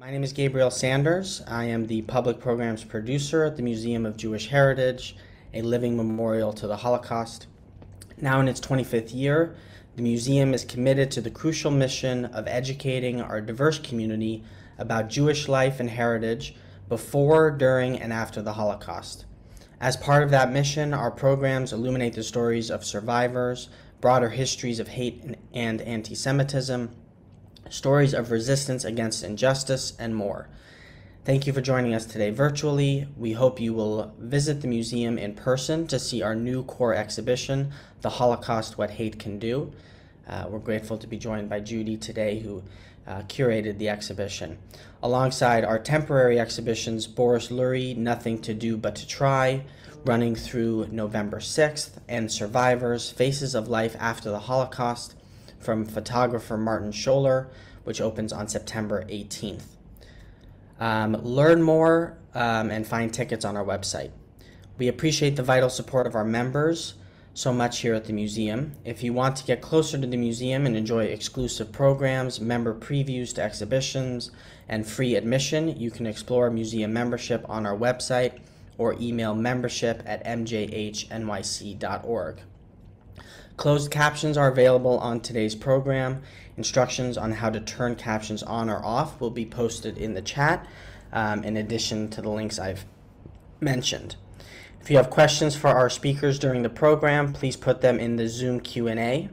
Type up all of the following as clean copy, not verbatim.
My name is Gabriel Sanders. I am the public programs producer at the Museum of Jewish Heritage, a living memorial to the Holocaust. Now in its 25th year, the museum is committed to the crucial mission of educating our diverse community about Jewish life and heritage before, during, and after the Holocaust. As part of that mission, our programs illuminate the stories of survivors, broader histories of hate and anti-Semitism, stories of resistance against injustice, and more. Thank you for joining us today virtually. We hope you will visit the museum in person to see our new core exhibition, The Holocaust, What Hate Can Do. We're grateful to be joined by Judy today, who curated the exhibition. Alongside our temporary exhibitions, Boris Lurie, Nothing to Do But to Try, running through November 6th, and Survivors, Faces of Life After the Holocaust, from photographer Martin Scholler, which opens on September 18th. Learn more and find tickets on our website. We appreciate the vital support of our members so much here at the museum. If you want to get closer to the museum and enjoy exclusive programs, member previews to exhibitions, and free admission, you can explore museum membership on our website or email membership@mjhnyc.org. Closed captions are available on today's program. Instructions on how to turn captions on or off will be posted in the chat, in addition to the links I've mentioned. If you have questions for our speakers during the program, please put them in the Zoom Q&A,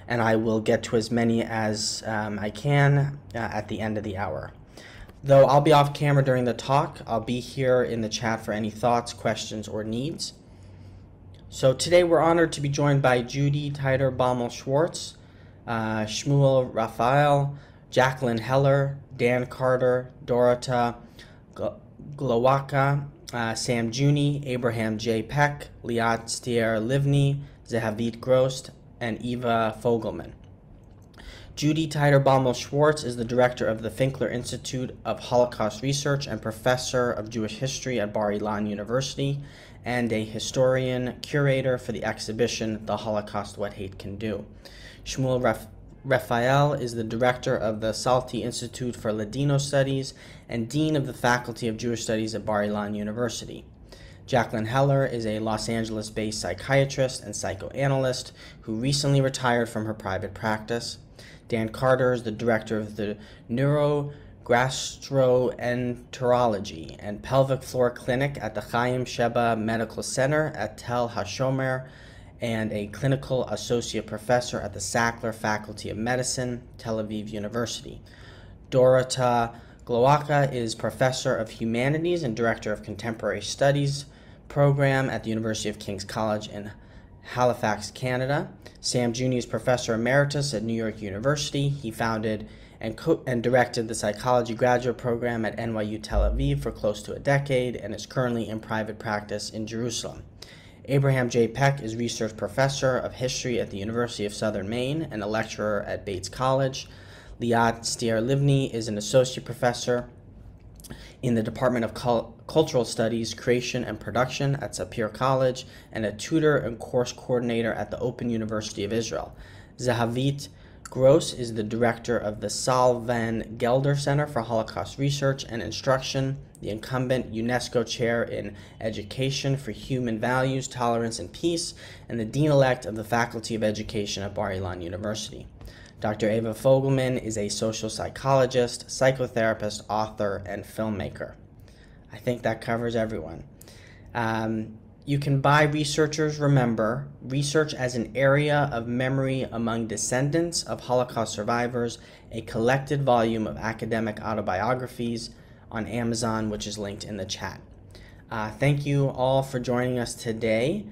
and I will get to as many as I can at the end of the hour. Though I'll be off camera during the talk, I'll be here in the chat for any thoughts, questions, or needs. So today we're honored to be joined by Judy, Tydor, Baumel-Schwartz, Shmuel, Refael, Jacqueline Heller, Dan Carter, Dorota Glowacka, Sam Juni, Abraham J. Peck, Liat Steir-Livny, Zehavit Gross, and Eva Fogelman. Judy Tydor Baumel-Schwartz is the director of the Finkler Institute of Holocaust Research and professor of Jewish history at Bar-Ilan University, and a historian curator for the exhibition The Holocaust, What Hate Can Do. Shmuel Refael is the director of the Salti Institute for Ladino Studies and dean of the Faculty of Jewish Studies at Bar-Ilan University. Jacqueline Heller is a Los Angeles-based psychiatrist and psychoanalyst who recently retired from her private practice. Dan Carter is the director of the Neurogastroenterology and Pelvic Floor Clinic at the Chaim Sheba Medical Center at Tel HaShomer and a clinical associate professor at the Sackler Faculty of Medicine, Tel Aviv University. Dorota Glowacka is professor of humanities and director of contemporary studies program at the University of King's College in Halifax, Canada. Sam Juni is professor emeritus at New York University. He founded and directed the psychology graduate program at NYU Tel Aviv for close to a decade and is currently in private practice in Jerusalem. Abraham J. Peck is research professor of history at the University of Southern Maine and a lecturer at Bates College. Liat Steir-Livny is an associate professor in the Department of Cultural Studies, Creation and Production at Sapir College, and a tutor and course coordinator at the Open University of Israel. Zehavit Gross is the director of the Saul Van Gelder Center for Holocaust Research and Instruction, the incumbent UNESCO Chair in Education for Human Values, Tolerance, and Peace, and the Dean-elect of the Faculty of Education at Bar-Ilan University. Dr. Eva Fogelman is a social psychologist, psychotherapist, author, and filmmaker. I think that covers everyone. You can buy Researchers Remember, Research as an Area of Memory Among Descendants of Holocaust Survivors, a collected volume of academic autobiographies on Amazon, which is linked in the chat. Thank you all for joining us today,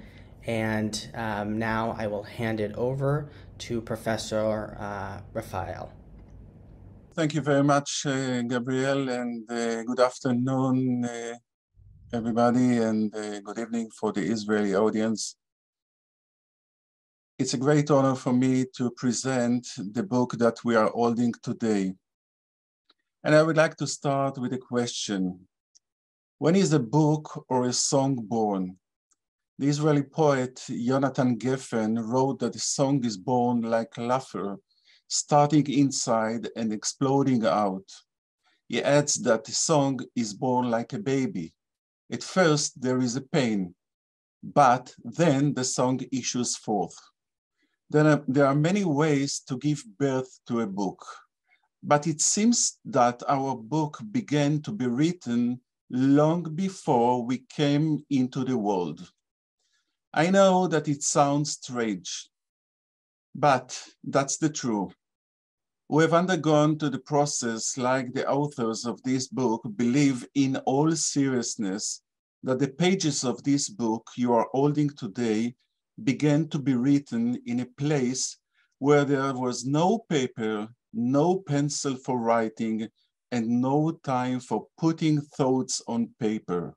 and now I will hand it over to Professor Refael. Thank you very much, Gabriel, and good afternoon, everybody, and good evening for the Israeli audience. It's a great honor for me to present the book that we are holding today. And I would like to start with a question. When is a book or a song born? The Israeli poet Yonatan Geffen wrote that a song is born like laughter, starting inside and exploding out. He adds that the song is born like a baby. At first, there is a pain, but then the song issues forth. There are many ways to give birth to a book, but it seems that our book began to be written long before we came into the world. I know that it sounds strange, but that's the truth. Who have undergone to the process, like the authors of this book, believe in all seriousness that the pages of this book you are holding today began to be written in a place where there was no paper, no pencil for writing, and no time for putting thoughts on paper.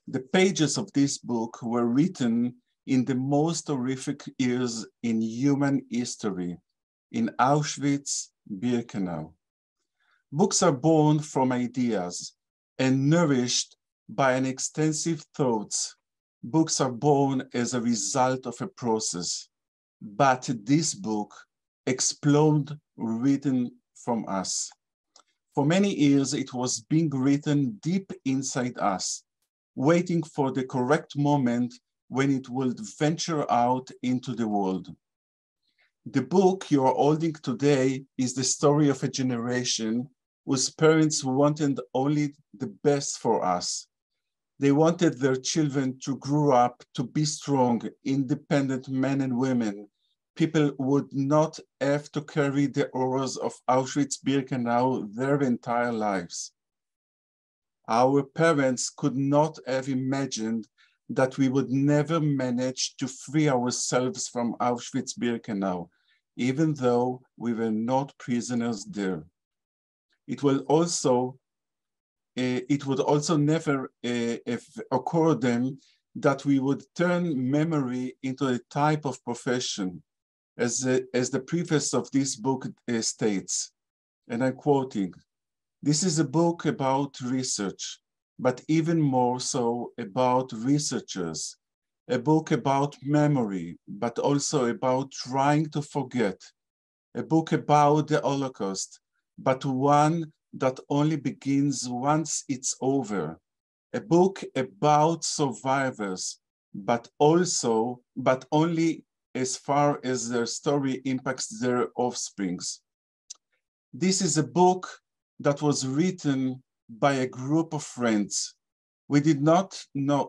The pages of this book were written in the most horrific years in human history, in Auschwitz, Birkenau. Books are born from ideas and nourished by an extensive thoughts. Books are born as a result of a process, but this book exploded written from us. For many years, it was being written deep inside us, waiting for the correct moment when it would venture out into the world. The book you are holding today is the story of a generation whose parents wanted only the best for us. They wanted their children to grow up to be strong, independent men and women. People would not have to carry the horrors of Auschwitz-Birkenau their entire lives. Our parents could not have imagined that we would never manage to free ourselves from Auschwitz-Birkenau, even though we were not prisoners there. It would also never occur them that we would turn memory into a type of profession, as the preface of this book states, and I'm quoting, "This is a book about research, but even more so about researchers, a book about memory, but also about trying to forget, a book about the Holocaust, but one that only begins once it's over, a book about survivors, but only as far as their story impacts their offsprings. This is a book that was written by a group of friends. We didn't know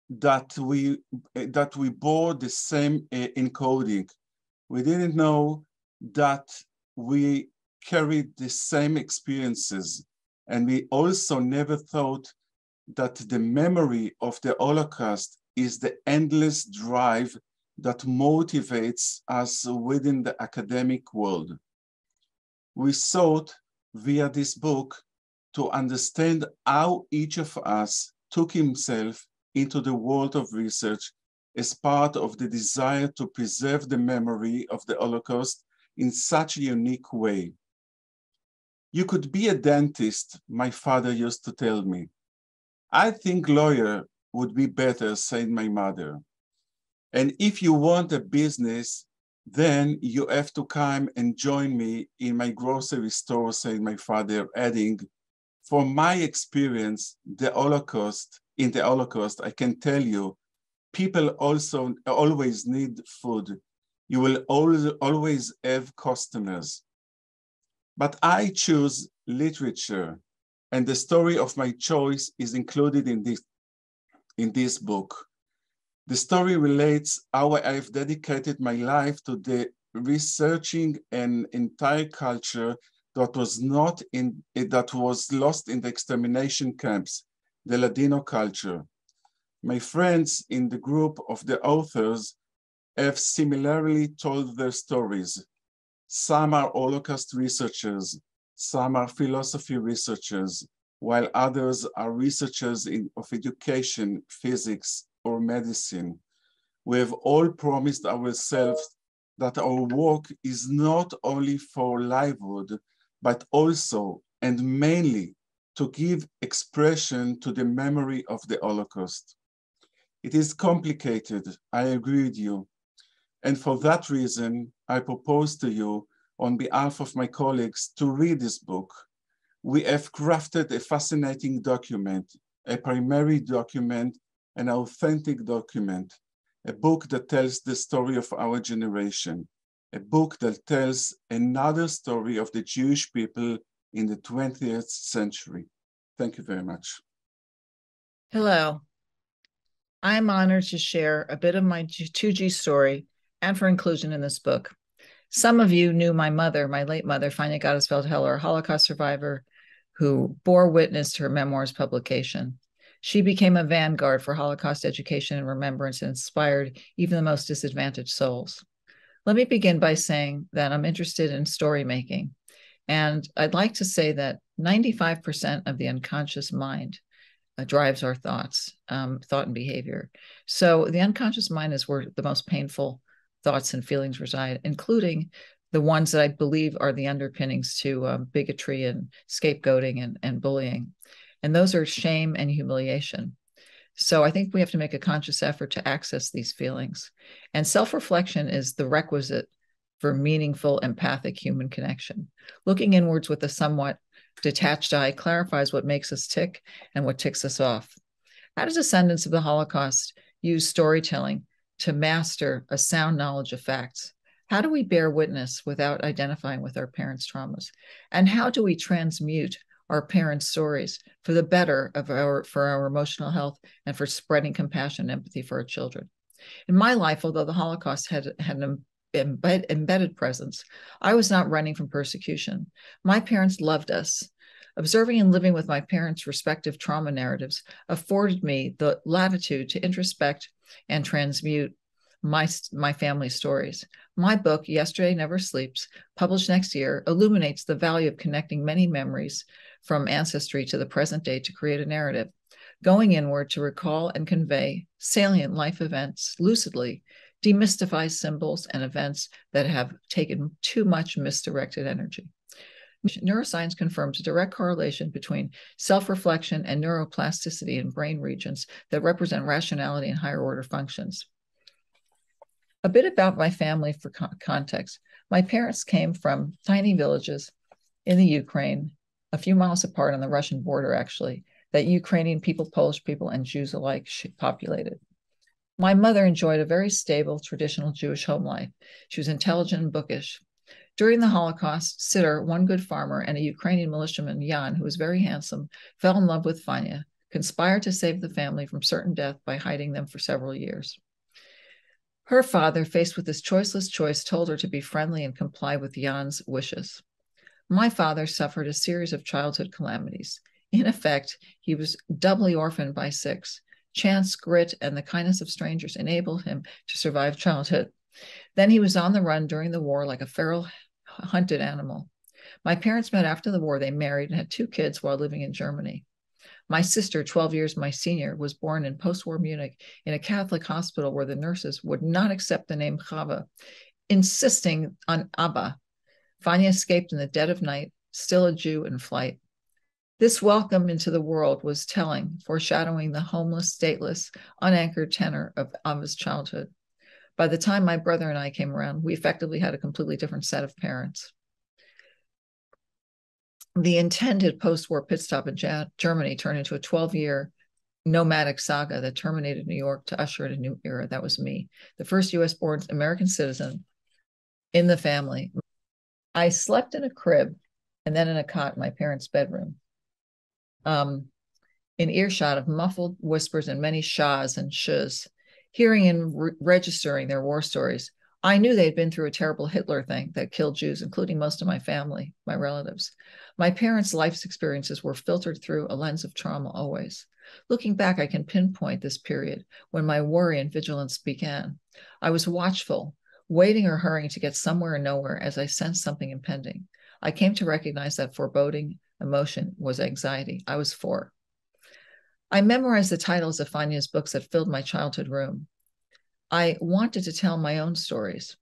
that we bore the same encoding. We didn't know that we carried the same experiences. And we also never thought that the memory of the Holocaust is the endless drive that motivates us within the academic world. We sought via this book to understand how each of us took himself into the world of research as part of the desire to preserve the memory of the Holocaust in such a unique way. You could be a dentist, my father used to tell me. I think lawyer would be better, said my mother. And if you want a business, then you have to come and join me in my grocery store, said my father, adding, from my experience, in the Holocaust, I can tell you, people also always need food. You will always have customers. But I choose literature, and the story of my choice is included in this book. The story relates how I have dedicated my life to the researching an entire culture that was lost in the extermination camps, the Ladino culture. My friends in the group of the authors have similarly told their stories. Some are Holocaust researchers, some are philosophy researchers, while others are researchers of education, physics, or medicine. We have all promised ourselves that our work is not only for livelihood, but also and mainly to give expression to the memory of the Holocaust. It is complicated, I agree with you. And for that reason, I propose to you on behalf of my colleagues to read this book. We have crafted a fascinating document, a primary document, an authentic document, a book that tells the story of our generation, a book that tells another story of the Jewish people in the 20th century. Thank you very much. Hello. I'm honored to share a bit of my 2G story and for inclusion in this book. Some of you knew my mother, my late mother, Jacqueline Heller, a Holocaust survivor who bore witness to her memoir's publication. She became a vanguard for Holocaust education and remembrance and inspired even the most disadvantaged souls. Let me begin by saying that I'm interested in story making. And I'd like to say that 95% of the unconscious mind drives our thoughts, thought and behavior. So the unconscious mind is where the most painful thoughts and feelings reside, including the ones that I believe are the underpinnings to bigotry and scapegoating and bullying. And those are shame and humiliation. So I think we have to make a conscious effort to access these feelings. And self-reflection is the requisite for meaningful, empathic human connection. Looking inwards with a somewhat detached eye clarifies what makes us tick and what ticks us off. How do descendants of the Holocaust use storytelling to master a sound knowledge of facts? How do we bear witness without identifying with our parents' traumas? And how do we transmute our parents' stories for the better of for our emotional health and for spreading compassion and empathy for our children? In my life, although the Holocaust had an embedded presence, I was not running from persecution. My parents loved us. Observing and living with my parents' respective trauma narratives afforded me the latitude to introspect and transmute my family stories. My book, Yesterday Never Sleeps, published next year, illuminates the value of connecting many memories from ancestry to the present day to create a narrative, going inward to recall and convey salient life events lucidly, demystify symbols and events that have taken too much misdirected energy. Neuroscience confirms a direct correlation between self-reflection and neuroplasticity in brain regions that represent rationality and higher order functions. A bit about my family for context. My parents came from tiny villages in the Ukraine, a few miles apart on the Russian border, actually, that Ukrainian people, Polish people, and Jews alike populated. My mother enjoyed a very stable, traditional Jewish home life. She was intelligent and bookish. During the Holocaust, Sidor, one good farmer, and a Ukrainian militiaman, Jan, who was very handsome, fell in love with Fanya, conspired to save the family from certain death by hiding them for several years. Her father, faced with this choiceless choice, told her to be friendly and comply with Jan's wishes. My father suffered a series of childhood calamities. In effect, he was doubly orphaned by 6. Chance, grit, and the kindness of strangers enabled him to survive childhood. Then he was on the run during the war like a feral hunted animal. My parents met after the war. They married and had 2 kids while living in Germany. My sister, 12 years my senior, was born in post-war Munich in a Catholic hospital where the nurses would not accept the name Chava, insisting on Abba. Fanya escaped in the dead of night, still a Jew in flight. This welcome into the world was telling, foreshadowing the homeless, stateless, unanchored tenor of Abba's childhood. By the time my brother and I came around, we effectively had a completely different set of parents. The intended post-war pit stop in Germany turned into a 12-year nomadic saga that terminated New York to usher in a new era. That was me, the first US-born American citizen in the family. I slept in a crib and then in a cot in my parents' bedroom, in earshot of muffled whispers and many shahs and shus, hearing and registering their war stories. I knew they'd been through a terrible Hitler thing that killed Jews, including most of my family, my relatives. My parents' life's experiences were filtered through a lens of trauma always. Looking back, I can pinpoint this period when my worry and vigilance began. I was watchful, waiting or hurrying to get somewhere or nowhere as I sensed something impending. I came to recognize that foreboding emotion was anxiety. I was 4. I memorized the titles of Fanya's books that filled my childhood room. I wanted to tell my own stories,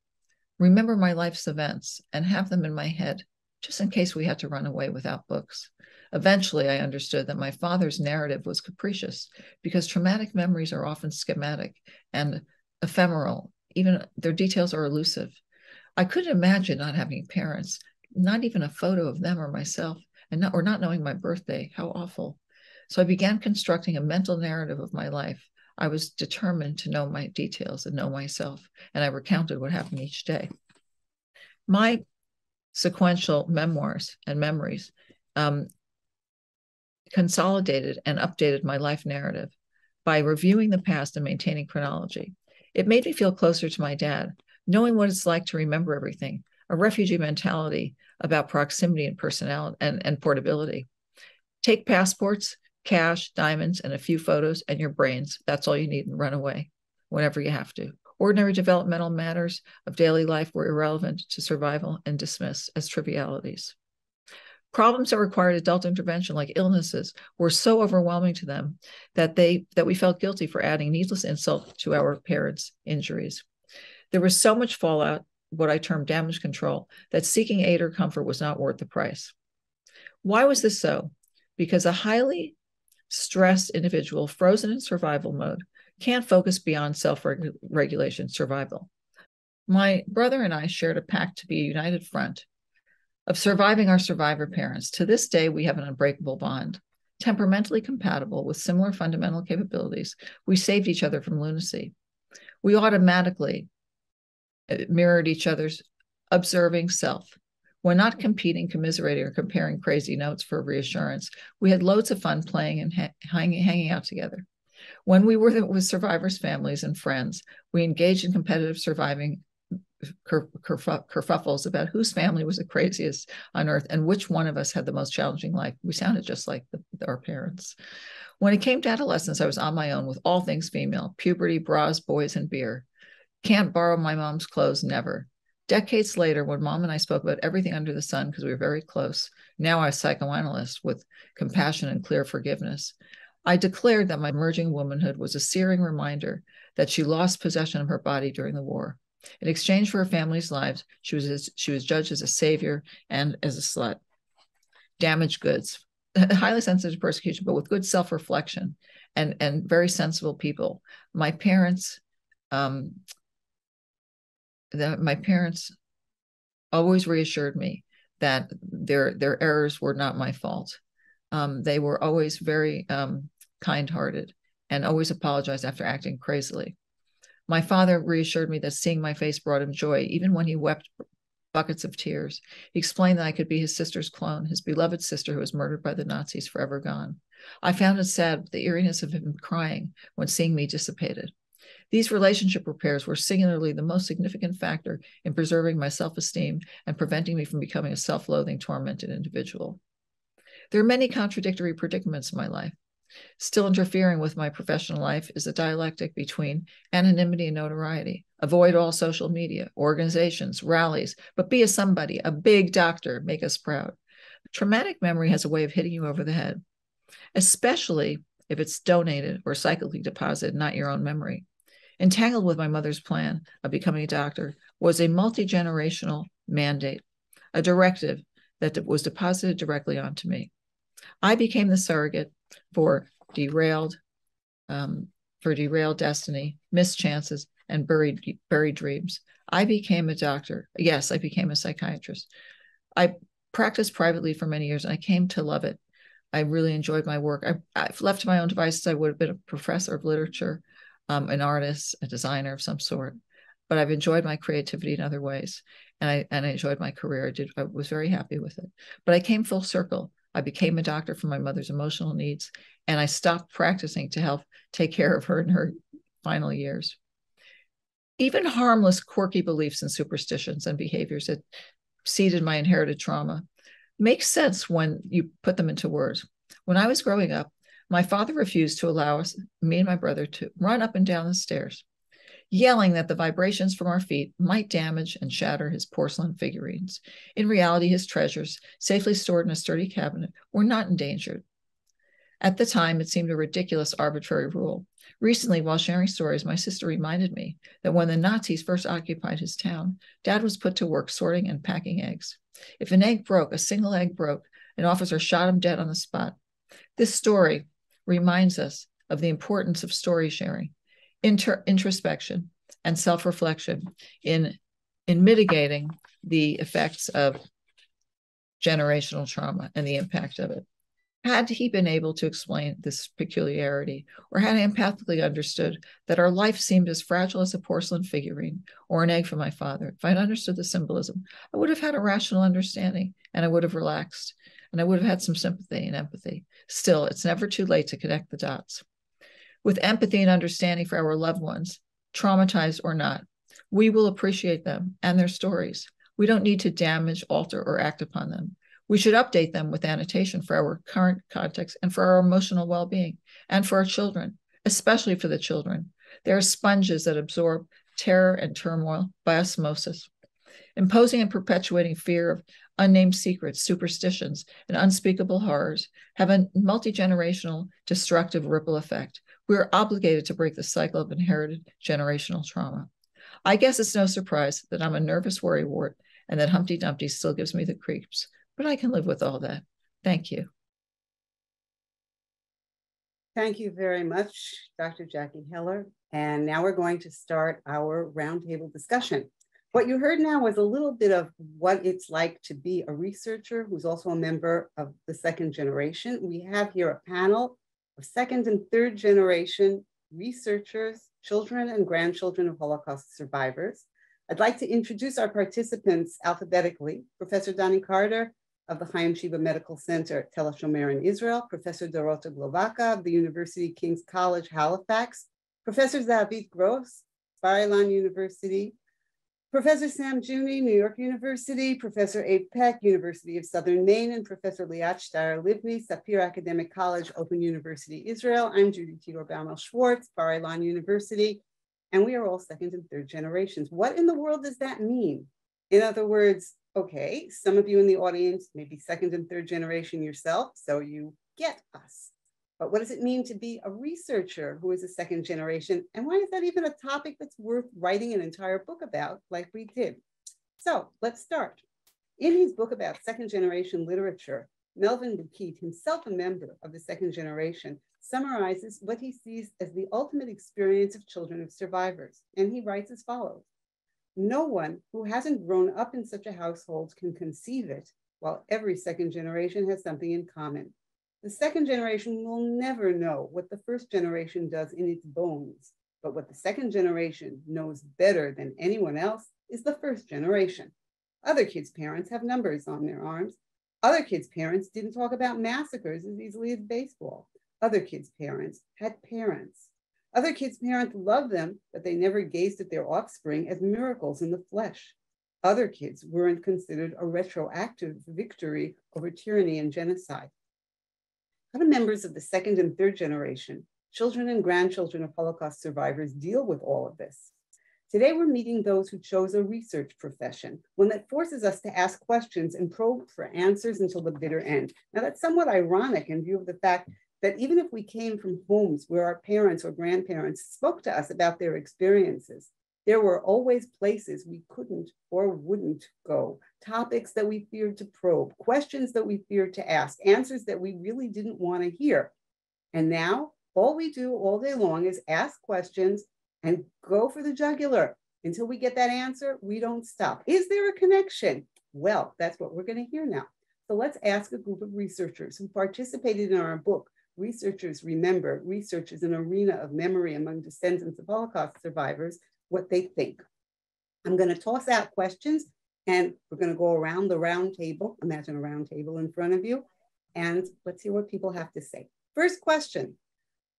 remember my life's events, and have them in my head, just in case we had to run away without books. Eventually, I understood that my father's narrative was capricious because traumatic memories are often schematic and ephemeral. Even their details are elusive. I couldn't imagine not having parents, not even a photo of them or myself, or not knowing my birthday. How awful. So I began constructing a mental narrative of my life. I was determined to know my details and know myself, and I recounted what happened each day. My sequential memoirs and memories consolidated and updated my life narrative by reviewing the past and maintaining chronology. It made me feel closer to my dad, knowing what it's like to remember everything, a refugee mentality about proximity and personality and portability. Take passports, cash, diamonds, and a few photos and your brains. That's all you need, and run away whenever you have to. Ordinary developmental matters of daily life were irrelevant to survival and dismissed as trivialities. Problems that required adult intervention, like illnesses, were so overwhelming to them that we felt guilty for adding needless insult to our parents' injuries. There was so much fallout, what I term damage control, that seeking aid or comfort was not worth the price. Why was this so? Because a highly stressed individual frozen in survival mode can't focus beyond self-regulation survival. My brother and I shared a pact to be a united front of surviving our survivor parents. To this day, we have an unbreakable bond. Temperamentally compatible with similar fundamental capabilities, we saved each other from lunacy. We automatically mirrored each other's observing self. When not competing, commiserating, or comparing crazy notes for reassurance, we had loads of fun playing and hanging out together. When we were with survivors' families and friends, we engaged in competitive surviving kerfuffles about whose family was the craziest on earth and which one of us had the most challenging life. We sounded just like our parents. When it came to adolescence, I was on my own with all things female: puberty, bras, boys, and beer. Can't borrow my mom's clothes, never. Decades later, when Mom and I spoke about everything under the sun because we were very close, now I'm a psychoanalyst with compassion and clear forgiveness, I declared that my emerging womanhood was a searing reminder that she lost possession of her body during the war. In exchange for her family's lives, she was judged as a savior and as a slut. Damaged goods, highly sensitive to persecution, but with good self-reflection and very sensible people. My parents always reassured me that their errors were not my fault. They were always very kind-hearted and always apologized after acting crazily. My father reassured me that seeing my face brought him joy, even when he wept buckets of tears. He explained that I could be his sister's clone, his beloved sister who was murdered by the Nazis, forever gone. I found it sad, the eeriness of him crying when seeing me dissipated. These relationship repairs were singularly the most significant factor in preserving my self-esteem and preventing me from becoming a self-loathing, tormented individual. There are many contradictory predicaments in my life. Still interfering with my professional life is a dialectic between anonymity and notoriety. Avoid all social media, organizations, rallies, but be a somebody, a big doctor, make us proud. Traumatic memory has a way of hitting you over the head, especially if it's donated or cyclically deposited, not your own memory. Entangled with my mother's plan of becoming a doctor was a multi-generational mandate, a directive that was deposited directly onto me. I became the surrogate for derailed destiny, missed chances, and buried dreams. I became a doctor. Yes, I became a psychiatrist. I practiced privately for many years, and I came to love it. I really enjoyed my work. I've left to my own devices, I would have been a professor of literature, an artist, a designer of some sort. But I've enjoyed my creativity in other ways, and I enjoyed my career. I was very happy with it. But I came full circle. I became a doctor for my mother's emotional needs, and I stopped practicing to help take care of her in her final years. Even harmless, quirky beliefs and superstitions and behaviors that seeded my inherited trauma make sense when you put them into words. When I was growing up, my father refused to allow me and my brother to run up and down the stairs, yelling that the vibrations from our feet might damage and shatter his porcelain figurines. In reality, his treasures, safely stored in a sturdy cabinet, were not endangered. At the time, it seemed a ridiculous, arbitrary rule. Recently, while sharing stories, my sister reminded me that when the Nazis first occupied his town, Dad was put to work sorting and packing eggs. If an egg broke, a single egg broke, an officer shot him dead on the spot. This story reminds us of the importance of story sharing, introspection, and self-reflection in in mitigating the effects of generational trauma and the impact of it. Had he been able to explain this peculiarity, or had I empathically understood that our life seemed as fragile as a porcelain figurine or an egg from my father, if I'd understood the symbolism, I would have had a rational understanding, and I would have relaxed, and I would have had some sympathy and empathy. Still, it's never too late to connect the dots. With empathy and understanding for our loved ones, traumatized or not, we will appreciate them and their stories. We don't need to damage, alter, or act upon them. We should update them with annotation for our current context and for our emotional well-being, and for our children, especially for the children. They are sponges that absorb terror and turmoil by osmosis. Imposing and perpetuating fear of unnamed secrets, superstitions, and unspeakable horrors have a multi-generational destructive ripple effect. We are obligated to break the cycle of inherited generational trauma. I guess it's no surprise that I'm a nervous worrywart and that Humpty Dumpty still gives me the creeps, but I can live with all that. Thank you. Thank you very much, Dr. Jackie Heller. And now we're going to start our roundtable discussion. What you heard now was a little bit of what it's like to be a researcher who's also a member of the second generation. We have here a panel of second and third generation researchers, children and grandchildren of Holocaust survivors. I'd like to introduce our participants alphabetically. Professor Danny Carter of the Chaim Sheba Medical Center at Tel HaShomer in Israel, Professor Dorota Glowacka of the University King's College, Halifax, Professor Zehavit Gross, Bar-Ilan University, Professor Sam Juni, New York University, Professor Peck, University of Southern Maine, and Professor Liat Steir-Livny, Sapir Academic College, Open University, Israel. I'm Judy, Tydor, Baumel-Schwartz, Bar-Ilan University, and we are all second and third generations. What in the world does that mean? In other words, okay, some of you in the audience may be second and third generation yourself, so you get us. But what does it mean to be a researcher who is a second generation? And why is that even a topic that's worth writing an entire book about, like we did? So let's start. In his book about second generation literature, Melvin Bukit, himself a member of the second generation, summarizes what he sees as the ultimate experience of children of survivors. And he writes as follows: no one who hasn't grown up in such a household can conceive it, while every second generation has something in common. The second generation will never know what the first generation does in its bones, but what the second generation knows better than anyone else is the first generation. Other kids' parents have numbers on their arms. Other kids' parents didn't talk about massacres as easily as baseball. Other kids' parents had parents. Other kids' parents loved them, but they never gazed at their offspring as miracles in the flesh. Other kids weren't considered a retroactive victory over tyranny and genocide. How do members of the second and third generation, children and grandchildren of Holocaust survivors, deal with all of this? Today, we're meeting those who chose a research profession, one that forces us to ask questions and probe for answers until the bitter end. Now, that's somewhat ironic in view of the fact that even if we came from homes where our parents or grandparents spoke to us about their experiences, there were always places we couldn't or wouldn't go, topics that we feared to probe, questions that we feared to ask, answers that we really didn't want to hear. And now all we do all day long is ask questions and go for the jugular. Until we get that answer, we don't stop. Is there a connection? Well, that's what we're going to hear now. So let's ask a group of researchers who participated in our book, Researchers Remember, Research is an Arena of Memory Among Descendants of Holocaust Survivors, what they think. I'm going to toss out questions and we're going to go around the round table. Imagine a round table in front of you. And let's hear what people have to say. First question,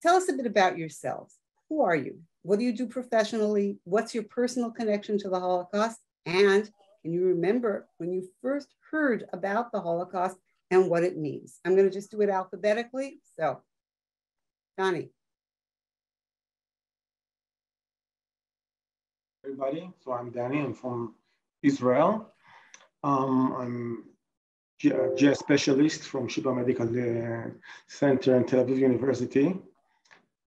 tell us a bit about yourselves. Who are you? What do you do professionally? What's your personal connection to the Holocaust? And can you remember when you first heard about the Holocaust and what it means? I'm going to just do it alphabetically. So, Donnie. Everybody, so I'm Danny, I'm from Israel. I'm a GI specialist from Sheba Medical Center in Tel Aviv University.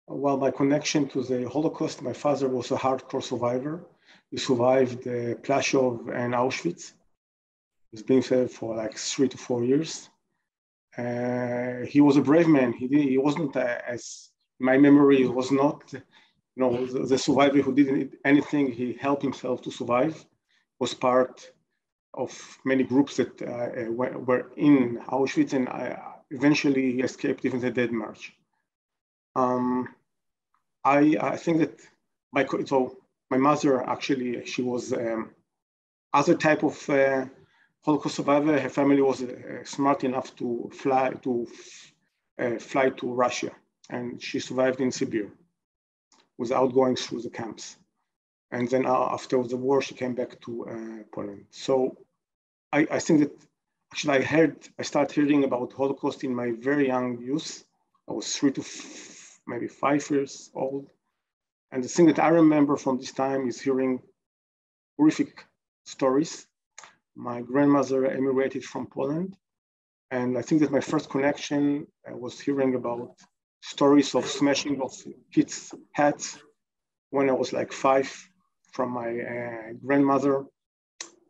Well, my connection to the Holocaust, my father was a hardcore survivor. He survived Plaszow and Auschwitz. He's been there for like 3 to 4 years. He was a brave man. He wasn't as, my memory was not, the survivor who didn't anything. He helped himself to survive. was part of many groups that were in Auschwitz, and eventually he escaped even the Dead March. I think that my mother, actually, she was other type of Holocaust survivor. Her family was smart enough to fly to Russia, and she survived in Siberia without going through the camps. And then after the war, she came back to Poland. So I think that actually I started hearing about Holocaust in my very young youth. I was 3 to maybe 5 years old. And the thing that I remember from this time is hearing horrific stories. My grandmother emigrated from Poland. And I think that my first connection was hearing about stories of smashing of kids' hats when I was like 5 from my grandmother.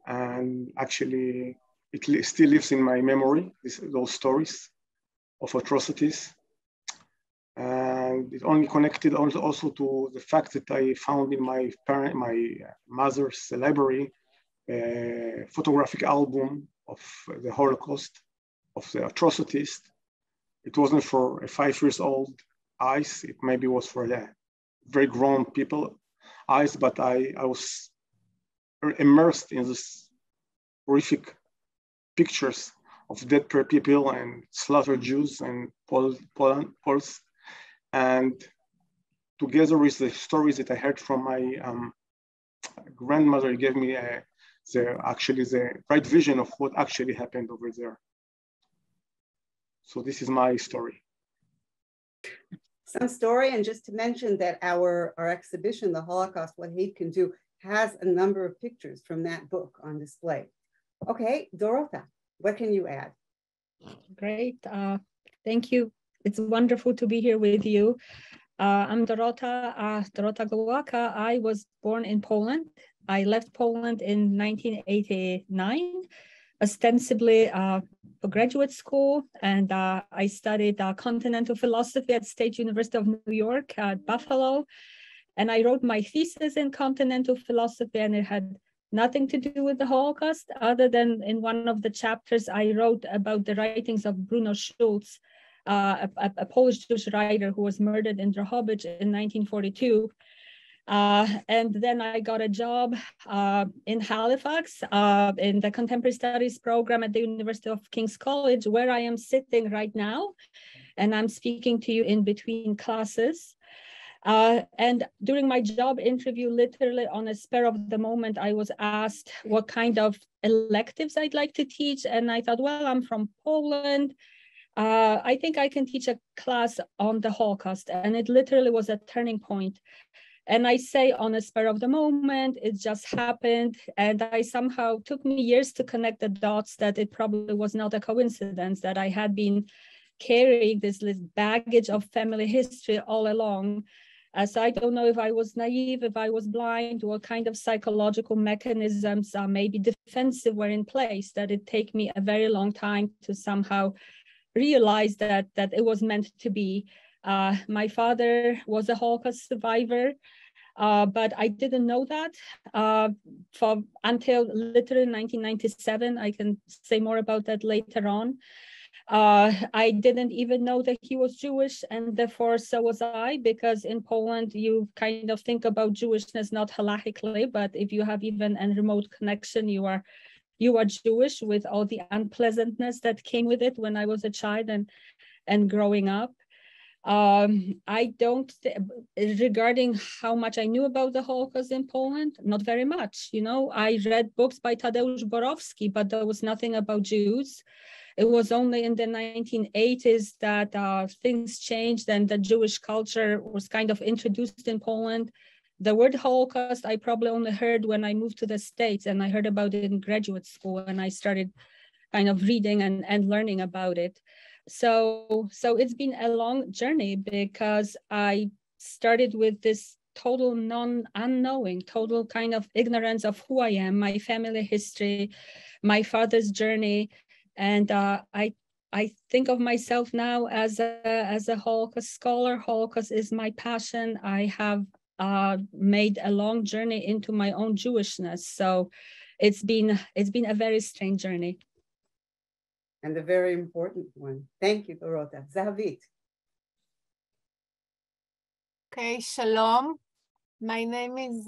And actually, it still lives in my memory, those stories of atrocities. And it only connected also to the fact that I found in my mother's library a photographic album of the Holocaust, of the atrocities. It wasn't for a 5-year-old eyes, it maybe was for the very grown people eyes, but I was immersed in this horrific pictures of dead people and slaughtered Jews and Poles. And together with the stories that I heard from my grandmother, it gave me the right vision of what actually happened over there. So this is my story. Some story, and just to mention that our exhibition, The Holocaust, What Hate Can Do, has a number of pictures from that book on display. Okay, Dorota, what can you add? Great, thank you. It's wonderful to be here with you. I'm Dorota Glowacka. I was born in Poland. I left Poland in 1989, ostensibly for graduate school, and I studied continental philosophy at State University of New York at Buffalo. And I wrote my thesis in continental philosophy, and it had nothing to do with the Holocaust, other than in one of the chapters I wrote about the writings of Bruno Schulz, a Polish Jewish writer who was murdered in Drohobych in 1942. And then I got a job in Halifax in the Contemporary Studies program at the University of King's College, where I am sitting right now. And I'm speaking to you in between classes. And during my job interview, literally on a spur of the moment, I was asked what kind of electives I'd like to teach. And I thought, well, I'm from Poland. I think I can teach a class on the Holocaust. And it literally was a turning point. And I say on a spur of the moment, it just happened. And I somehow took me years to connect the dots that it probably was not a coincidence that I had been carrying this baggage of family history all along. So I don't know if I was naive, if I was blind, what kind of psychological mechanisms, maybe defensive, were in place, that it take me a very long time to somehow realize that it was meant to be. My father was a Holocaust survivor, but I didn't know that until literally 1997. I can say more about that later on. I didn't even know that he was Jewish, and therefore so was I, because in Poland you kind of think about Jewishness not halachically, but if you have even a remote connection, you are Jewish, with all the unpleasantness that came with it when I was a child and growing up. I don't, regarding how much I knew about the Holocaust in Poland, not very much. You know, I read books by Tadeusz Borowski, but there was nothing about Jews. It was only in the 1980s that things changed and the Jewish culture was kind of introduced in Poland. The word Holocaust, I probably only heard when I moved to the States, and I heard about it in graduate school, and I started kind of reading and learning about it. So it's been a long journey, because I started with this total unknowing, total kind of ignorance of who I am, my family history, my father's journey. And I think of myself now as a Holocaust scholar. Holocaust is my passion. I have made a long journey into my own Jewishness. So it's been a very strange journey. And a very important one. Thank you, Dorota. Zehavit. Okay, shalom. My name is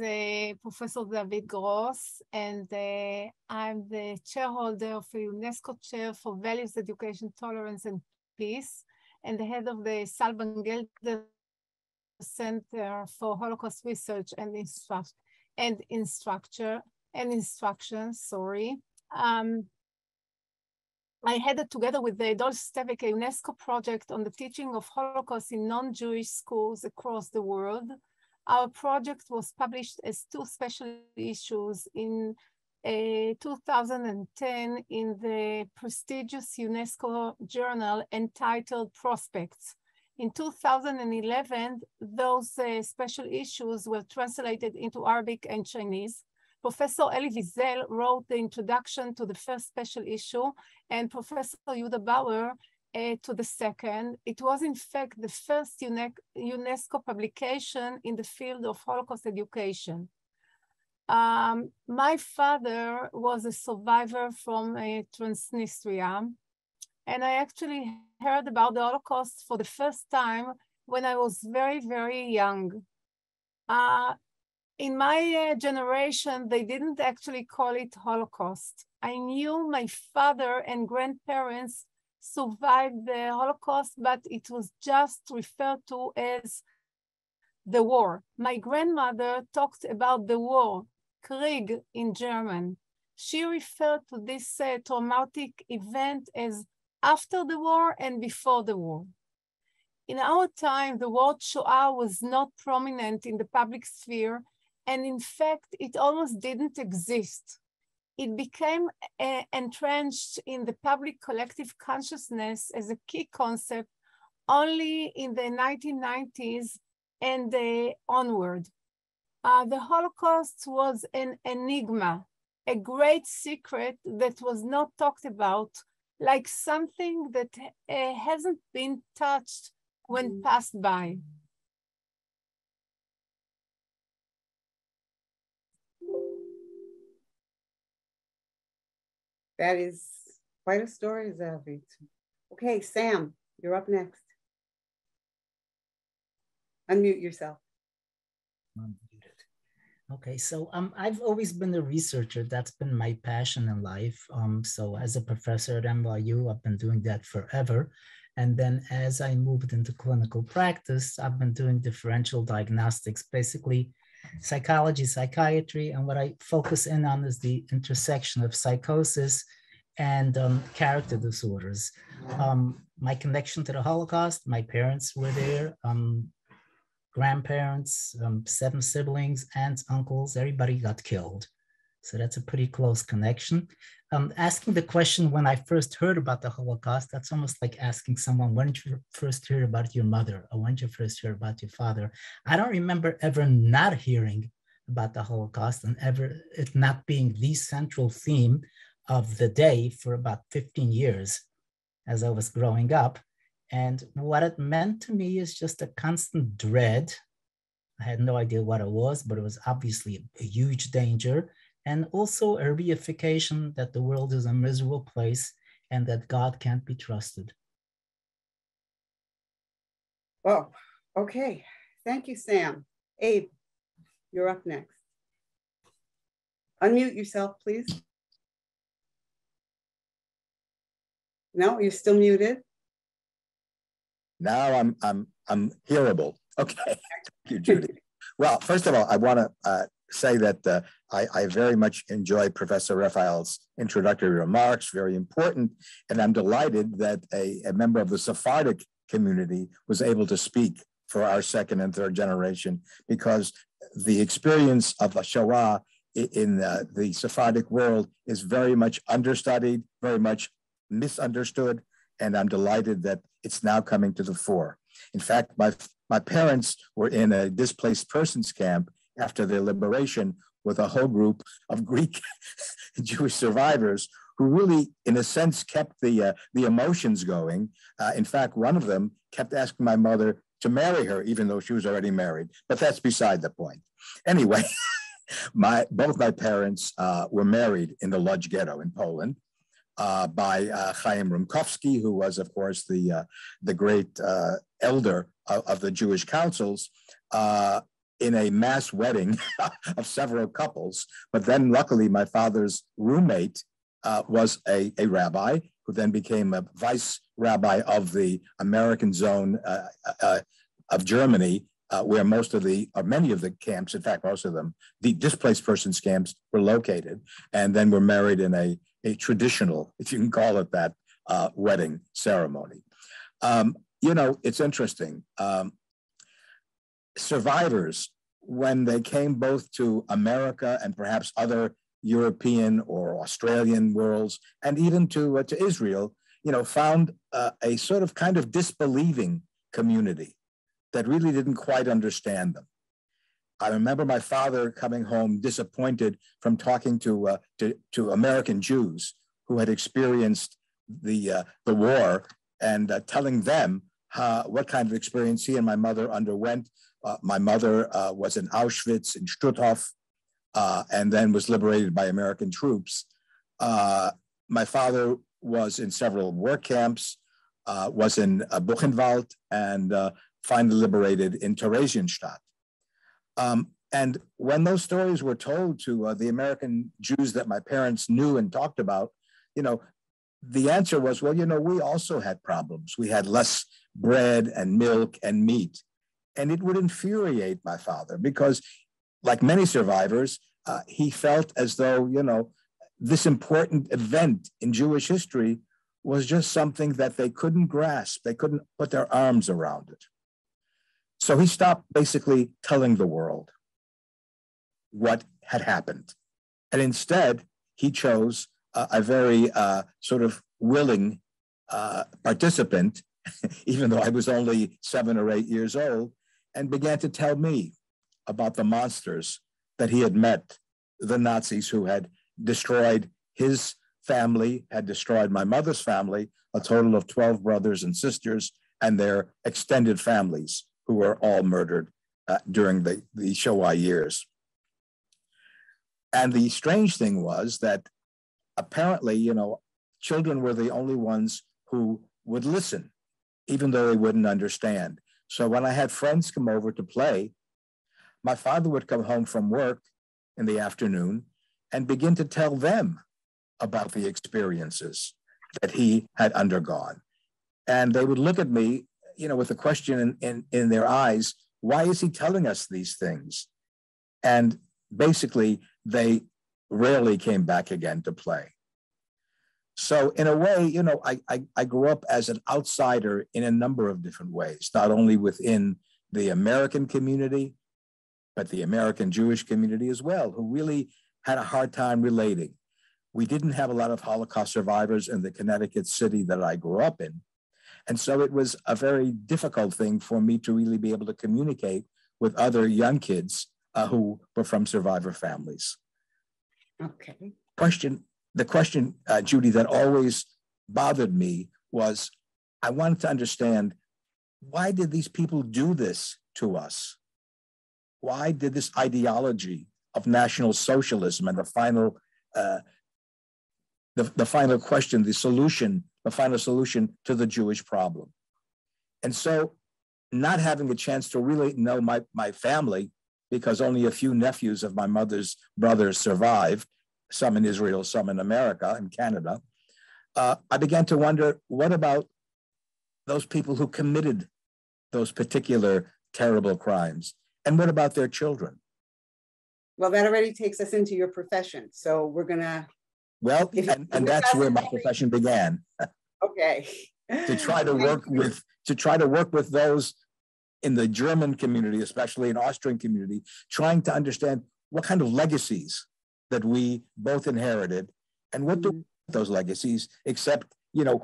Professor Zehavit Gross, and I'm the chairholder of a UNESCO Chair for Values, Education, Tolerance, and Peace, and the head of the Salvan Gelder Center for Holocaust Research and Instruction. I headed together with the Dol Stevik a UNESCO project on the teaching of Holocaust in non-Jewish schools across the world. Our project was published as 2 special issues in 2010 in the prestigious UNESCO journal entitled Prospects. In 2011, those special issues were translated into Arabic and Chinese. Professor Eli Wiesel wrote the introduction to the first special issue, and Professor Yehuda Bauer to the second. It was, in fact, the first UNESCO publication in the field of Holocaust education. My father was a survivor from Transnistria, and I actually heard about the Holocaust for the first time when I was very, very young. In my generation, they didn't actually call it Holocaust. I knew my father and grandparents survived the Holocaust, but it was just referred to as the war. My grandmother talked about the war, Krieg in German. She referred to this traumatic event as after the war and before the war. In our time, the word Shoah was not prominent in the public sphere, and in fact, it almost didn't exist. It became entrenched in the public collective consciousness as a key concept only in the 1990s and onward. The Holocaust was an enigma, a great secret that was not talked about, like something that hasn't been touched when passed by. That is quite a story, Zehavit. Okay, Sam, you're up next. Unmute yourself. Okay, so I've always been a researcher. That's been my passion in life. So as a professor at NYU, I've been doing that forever. And then as I moved into clinical practice, I've been doing differential diagnostics, basically psychology, psychiatry. And what I focus in on is the intersection of psychosis and character disorders. My connection to the Holocaust, my parents were there, grandparents, 7 siblings, aunts, uncles, everybody got killed. So that's a pretty close connection. Asking the question when I first heard about the Holocaust, that's almost like asking someone, when did you first hear about your mother? Or when did you first hear about your father? I don't remember ever not hearing about the Holocaust and ever it not being the central theme of the day for about 15 years as I was growing up. And what it meant to me is just a constant dread. I had no idea what it was, but it was obviously a huge danger. And also a reification that the world is a miserable place and that God can't be trusted. Well, okay. Thank you, Sam. Abe, you're up next. Unmute yourself, please. No, you're still muted. Now I'm hearable. Okay, thank you, Judy. Well, first of all, I want to say that I very much enjoyed Professor Refael's introductory remarks, very important, and I'm delighted that a member of the Sephardic community was able to speak for our 2nd and 3rd generation, because the experience of the Shoah in the Sephardic world is very much understudied, very much misunderstood, and I'm delighted that it's now coming to the fore. In fact, my parents were in a displaced persons camp after their liberation with a whole group of Greek Jewish survivors who really, in a sense, kept the emotions going. In fact, one of them kept asking my mother to marry her, even though she was already married, but that's beside the point. Anyway, Both my parents were married in the Lodz ghetto in Poland by Chaim Rumkowski, who was, of course, the great elder of the Jewish councils, in a mass wedding of several couples. But then, luckily, my father's roommate was a rabbi who then became a vice rabbi of the American zone of Germany, where many of the camps, in fact, most of them, the displaced persons camps were located, and then were married in a traditional, if you can call it that, wedding ceremony. It's interesting. Survivors, when they came both to America and perhaps other European or Australian worlds, and even to Israel, found a sort of kind of disbelieving community that really didn't quite understand them. I remember my father coming home disappointed from talking to American Jews who had experienced the war, and telling them what kind of experience he and my mother underwent. My mother was in Auschwitz, in Stutthof, and then was liberated by American troops. My father was in several work camps, was in Buchenwald, and finally liberated in Theresienstadt. And when those stories were told to the American Jews that my parents knew and talked about, the answer was, well, we also had problems. We had less bread and milk and meat. And it would infuriate my father because, like many survivors, he felt as though, this important event in Jewish history was just something that they couldn't grasp. They couldn't put their arms around it. So he stopped basically telling the world what had happened. And instead, he chose a very sort of willing participant, even though I was only 7 or 8 years old, and began to tell me about the monsters that he had met, the Nazis who had destroyed his family, had destroyed my mother's family, a total of 12 brothers and sisters, and their extended families, who were all murdered during the Shoah years. And the strange thing was that apparently, children were the only ones who would listen, even though they wouldn't understand. So when I had friends come over to play, my father would come home from work in the afternoon and begin to tell them about the experiences that he had undergone. And they would look at me, with a question in their eyes, why is he telling us these things? And basically, they rarely came back again to play. So in a way, I grew up as an outsider in a number of different ways, not only within the American community, but the American Jewish community as well, who really had a hard time relating. We didn't have a lot of Holocaust survivors in the Connecticut city that I grew up in. And so it was a very difficult thing for me to really be able to communicate with other young kids who were from survivor families. Okay. The question, Judy, that always bothered me was, I wanted to understand, why did these people do this to us? Why did this ideology of National Socialism and the final question, the final solution to the Jewish problem? And so, not having a chance to really know my family, because only a few nephews of my mother's brothers survived, some in Israel, some in America and Canada, I began to wonder, what about those people who committed those particular terrible crimes? And what about their children? Well, that already takes us into your profession. So we're gonna. Well, and that's where my profession began. Okay. to try to work with those in the German community, especially in Austrian community, trying to understand what kind of legacies that we both inherited, and what do those legacies, except,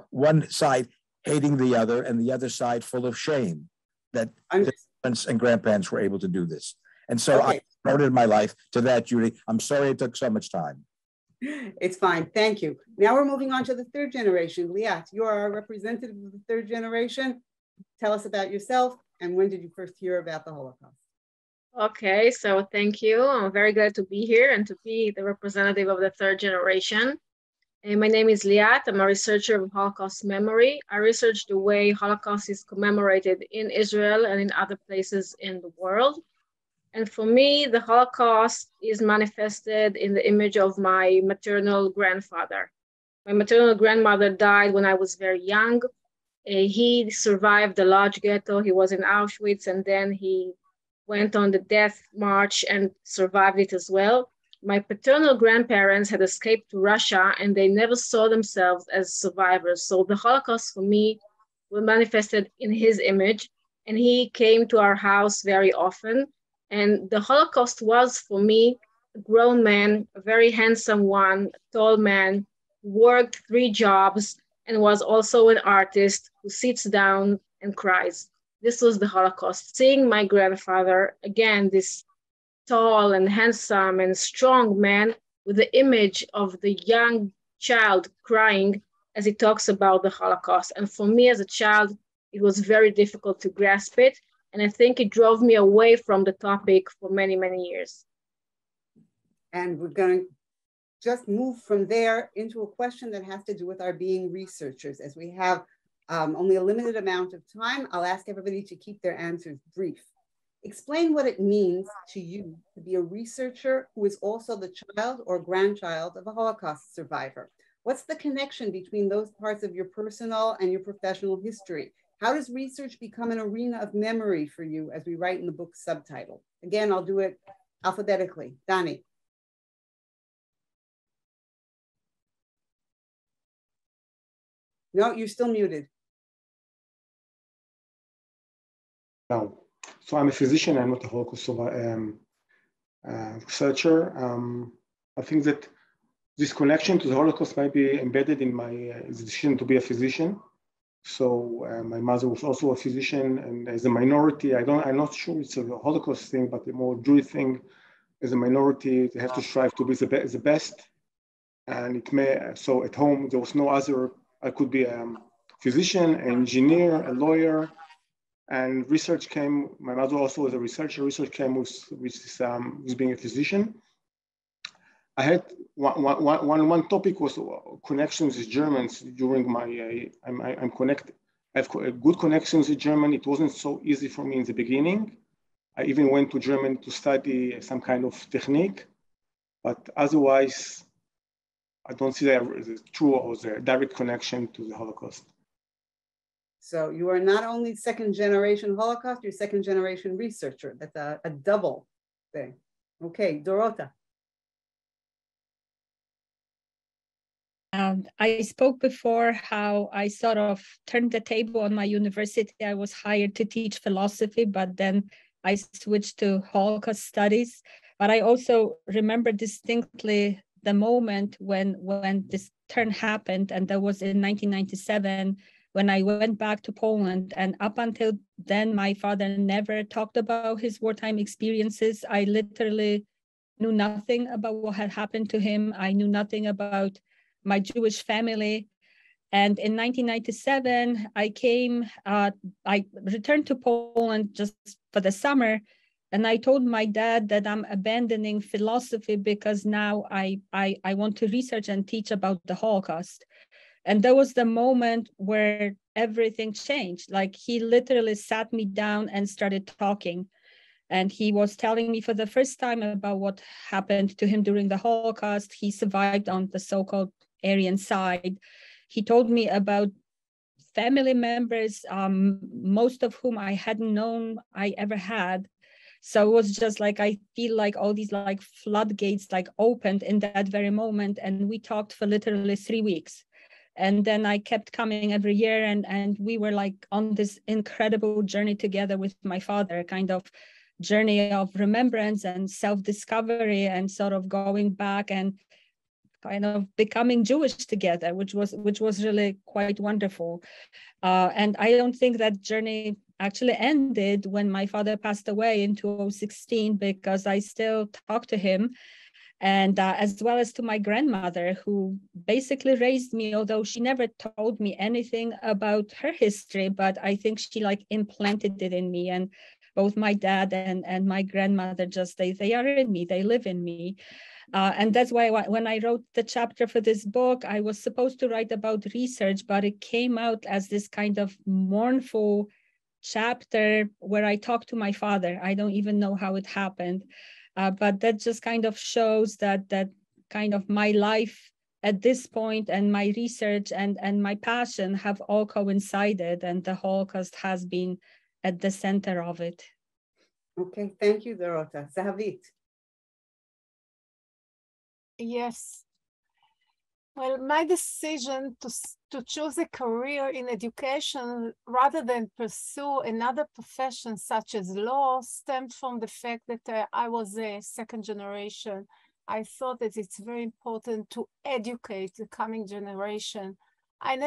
one side hating the other and the other side full of shame that parents and grandparents were able to do this. And so I devoted my life to that, Judy. I'm sorry it took so much time. It's fine, thank you. Now we're moving on to the third generation. Liat, you are a representative of the third generation. Tell us about yourself, and when did you first hear about the Holocaust? Okay, so thank you. I'm very glad to be here and to be the representative of the third generation. And my name is Liat. I'm a researcher of Holocaust memory. I research the way Holocaust is commemorated in Israel and in other places in the world. And for me, the Holocaust is manifested in the image of my maternal grandfather. My maternal grandmother died when I was very young. He survived the large ghetto. He was in Auschwitz, and then he went on the death march and survived it as well. My paternal grandparents had escaped to Russia, and they never saw themselves as survivors. So the Holocaust for me was manifested in his image, and he came to our house very often. And the Holocaust was for me a grown man, a very handsome one, a tall man, worked 3 jobs, and was also an artist who sits down and cries. This was the Holocaust. Seeing my grandfather, again, this tall and handsome and strong man with the image of the young child crying as he talks about the Holocaust. And for me as a child, it was very difficult to grasp it. And I think it drove me away from the topic for many, many years. And we're going to just move from there into a question that has to do with our being researchers. As we have only a limited amount of time, I'll ask everybody to keep their answers brief. Explain what it means to you to be a researcher who is also the child or grandchild of a Holocaust survivor. What's the connection between those parts of your personal and your professional history? How does research become an arena of memory for you, as we write in the book's subtitle? Again, I'll do it alphabetically. Dani. No, you're still muted. No. So I'm a physician, I'm not a Holocaust researcher. I think that this connection to the Holocaust might be embedded in my decision to be a physician. So my mother was also a physician, and as a minority, I'm not sure it's a Holocaust thing, but a more Jewish thing. As a minority, they have to strive to be the best. And it may, so at home, there was no other, I could be a physician, an engineer, a lawyer, and research came. My mother also was a researcher. Research came with being a physician. I had one topic was connections with Germans during my. I'm connected. I have good connections with German. It wasn't so easy for me in the beginning. I even went to Germany to study some kind of technique, but otherwise, I don't see the true or the direct connection to the Holocaust. So you are not only second generation Holocaust, you're second generation researcher. That's a double thing. Okay, Dorota. I spoke before how I sort of turned the table on my university. I was hired to teach philosophy, but then I switched to Holocaust studies. But I also remember distinctly the moment when this turn happened, and that was in 1997, when I went back to Poland. And up until then, my father never talked about his wartime experiences. I literally knew nothing about what had happened to him. I knew nothing about my Jewish family. And in 1997, I returned to Poland just for the summer. And I told my dad that I'm abandoning philosophy because now I want to research and teach about the Holocaust. And that was the moment where everything changed. Like, he literally sat me down and started talking. And he was telling me for the first time about what happened to him during the Holocaust. He survived on the so-called Aryan side. He told me about family members, most of whom I hadn't known I ever had. So it was just like, I feel like all these like floodgates like opened in that very moment. And we talked for literally 3 weeks. And then I kept coming every year, and we were like on this incredible journey together with my father, kind of journey of remembrance and self-discovery, and sort of going back and kind of becoming Jewish together, which was really quite wonderful. And I don't think that journey actually ended when my father passed away in 2016, because I still talk to him. And as well as to my grandmother, who basically raised me, although she never told me anything about her history, but I think she like implanted it in me. And both my dad and my grandmother, just they are in me, they live in me. And that's why when I wrote the chapter for this book, I was supposed to write about research, but it came out as this kind of mournful chapter where I talked to my father. I don't even know how it happened, but that just kind of shows that kind of my life at this point and my research and my passion have all coincided, and the Holocaust has been at the center of it. Okay, thank you, Dorota. Zehavit. Yes. Well, my decision to choose a career in education rather than pursue another profession such as law stemmed from the fact that I was a second generation. I thought that it's very important to educate the coming generation. I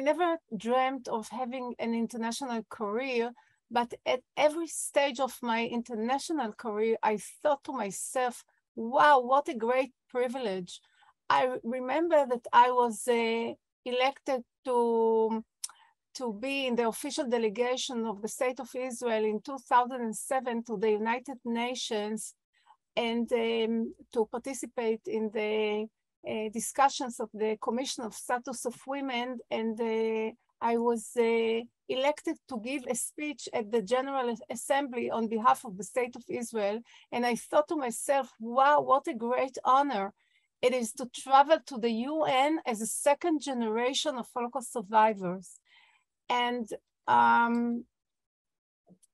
never dreamt of having an international career, but at every stage of my international career, I thought to myself, wow, what a great privilege. I remember that I was elected to be in the official delegation of the State of Israel in 2007 to the United Nations, and to participate in the discussions of the Commission of Status of Women. And I was elected to give a speech at the General Assembly on behalf of the State of Israel. And I thought to myself, wow, what a great honor it is to travel to the UN as a second generation of Holocaust survivors. And I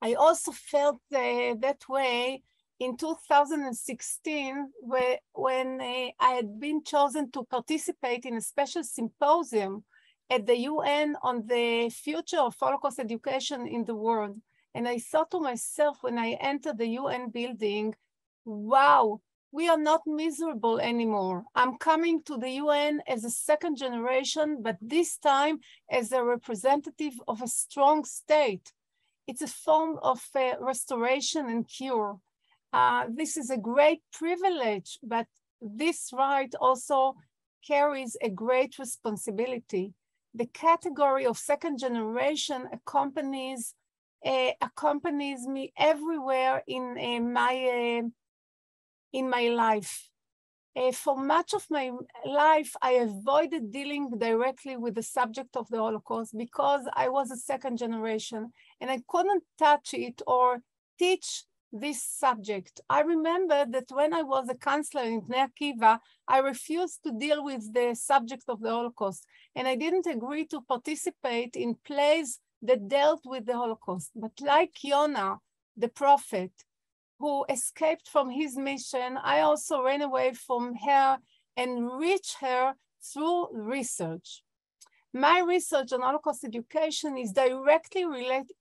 also felt that way in 2016, when I had been chosen to participate in a special symposium at the UN on the future of Holocaust education in the world. And I thought to myself when I entered the UN building, wow, we are not miserable anymore. I'm coming to the UN as a second generation, but this time as a representative of a strong state. It's a form of restoration and cure. This is a great privilege, but this right also carries a great responsibility. The category of second generation accompanies me everywhere in my life. For much of my life, I avoided dealing directly with the subject of the Holocaust because I was a second generation and I couldn't touch it or teach this subject. I remember that when I was a counselor in Bnei Akiva, I refused to deal with the subject of the Holocaust, and I didn't agree to participate in plays that dealt with the Holocaust. But like Yonah, the prophet, who escaped from his mission, I also ran away from her and reached her through research. My research on Holocaust education is directly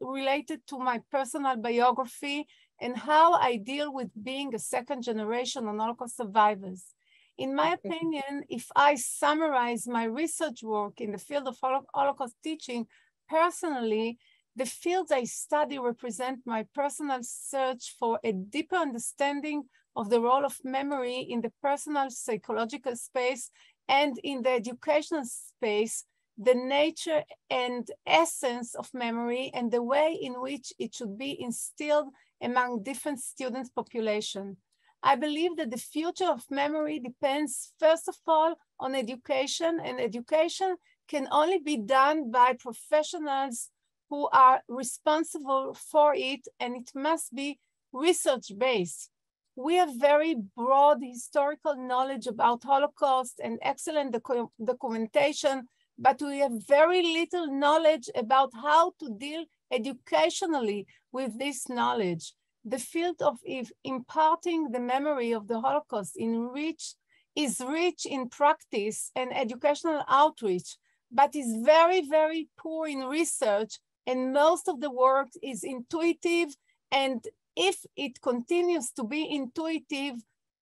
related to my personal biography and how I deal with being a second generation on Holocaust survivors. In my opinion, if I summarize my research work in the field of Holocaust teaching, personally, the fields I study represent my personal search for a deeper understanding of the role of memory in the personal psychological space and in the educational space, the nature and essence of memory and the way in which it should be instilled among different student population. I believe that the future of memory depends, first of all, on education, and education can only be done by professionals who are responsible for it, and it must be research-based. We have very broad historical knowledge about Holocaust and excellent documentation, but we have very little knowledge about how to deal educationally with this knowledge. The field of imparting the memory of the Holocaust is rich in practice and educational outreach, but is very, very poor in research, and most of the work is intuitive, and if it continues to be intuitive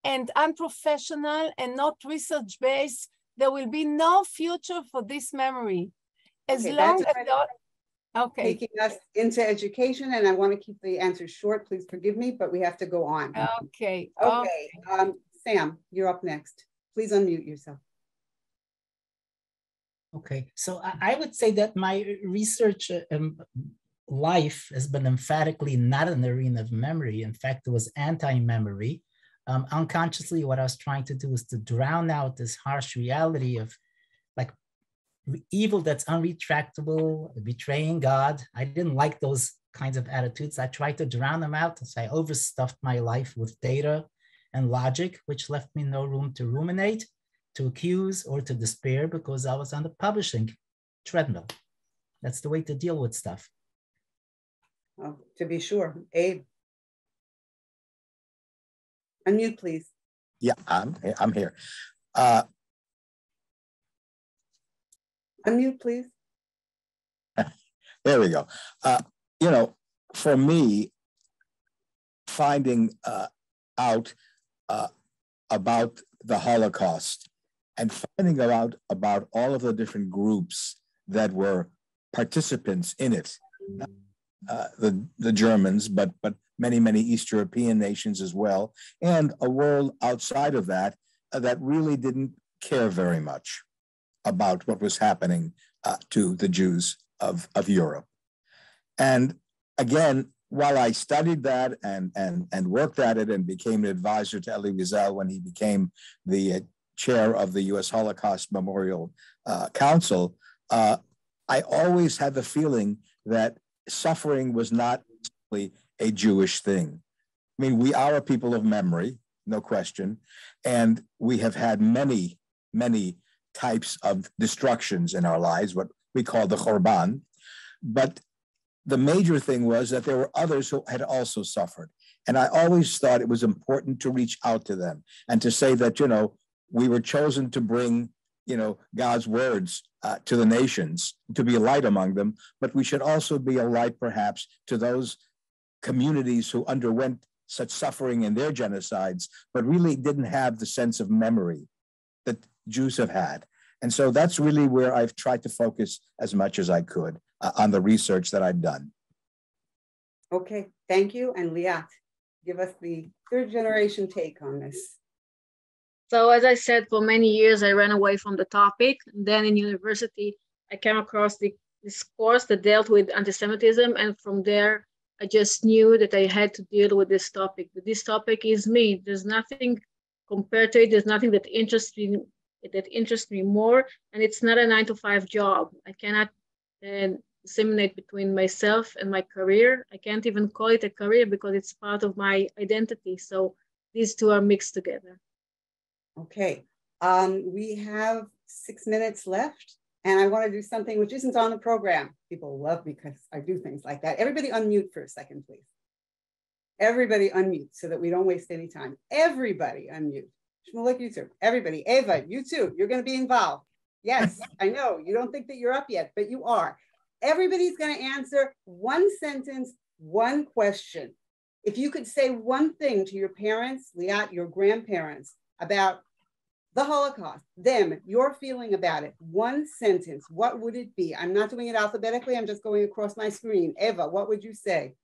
and unprofessional and not research-based, there will be no future for this memory. As long as taking us into education, and I want to keep the answers short. Please forgive me, but we have to go on. Okay. Sam, you're up next. Please unmute yourself. Okay, so I would say that my research life has been emphatically not an arena of memory. In fact, it was anti-memory. Unconsciously, what I was trying to do was to drown out this harsh reality of like evil that's unretractable, betraying God. I didn't like those kinds of attitudes. I tried to drown them out as I overstuffed my life with data and logic, which left me no room to ruminate, to accuse, or to despair, because I was on the publishing treadmill. That's the way to deal with stuff. Oh, to be sure. Abe. Unmute, please. Yeah, I'm here. Unmute, please. There we go. You know, for me, finding out about the Holocaust and finding out about all of the different groups that were participants in it, the Germans, but many East European nations as well, and a world outside of that that really didn't care very much about what was happening to the Jews of Europe. And again, while I studied that and worked at it and became an advisor to Elie Wiesel when he became the chair of the U.S. Holocaust Memorial Council, I always had the feeling that suffering was not simply a Jewish thing. I mean, we are a people of memory, no question, and we have had many types of destructions in our lives, what we call the Chorban. But the major thing was that there were others who had also suffered. And I always thought it was important to reach out to them and to say that, you know, we were chosen to bring, you know, God's words to the nations, to be a light among them, but we should also be a light perhaps to those communities who underwent such suffering in their genocides, but really didn't have the sense of memory that Jews have had. And so that's really where I've tried to focus as much as I could on the research that I've done. Okay, thank you. And Liat, give us the third generation take on this. So as I said, for many years, I ran away from the topic. Then in university, I came across this course that dealt with anti-Semitism. And from there, I just knew that I had to deal with this topic. But this topic is me. There's nothing compared to it. There's nothing that interests me more. And it's not a 9-to-5 job. I cannot disseminate between myself and my career. I can't even call it a career because it's part of my identity. So these two are mixed together. Okay, we have 6 minutes left, and I want to do something which isn't on the program. People love me because I do things like that. Everybody unmute for a second, please. Everybody unmute so that we don't waste any time. Everybody unmute. Shmuel, you too. Everybody. Eva, you too. You're going to be involved. Yes, I know. You don't think that you're up yet, but you are. Everybody's going to answer one sentence, one question. If you could say one thing to your parents, Liat, your grandparents, about the Holocaust, them, your feeling about it, one sentence, what would it be? I'm not doing it alphabetically. I'm just going across my screen. Eva, what would you say?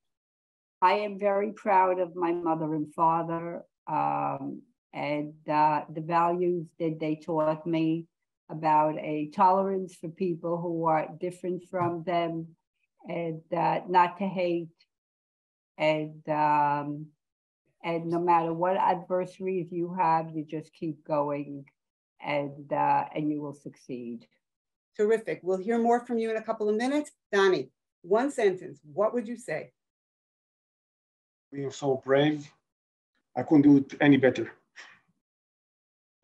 I am very proud of my mother and father and the values that they taught me about a tolerance for people who are different from them and not to hate and no matter what adversaries you have, you just keep going and you will succeed. Terrific. We'll hear more from you in a couple of minutes. Donnie, one sentence, what would you say? Being so brave, I couldn't do it any better.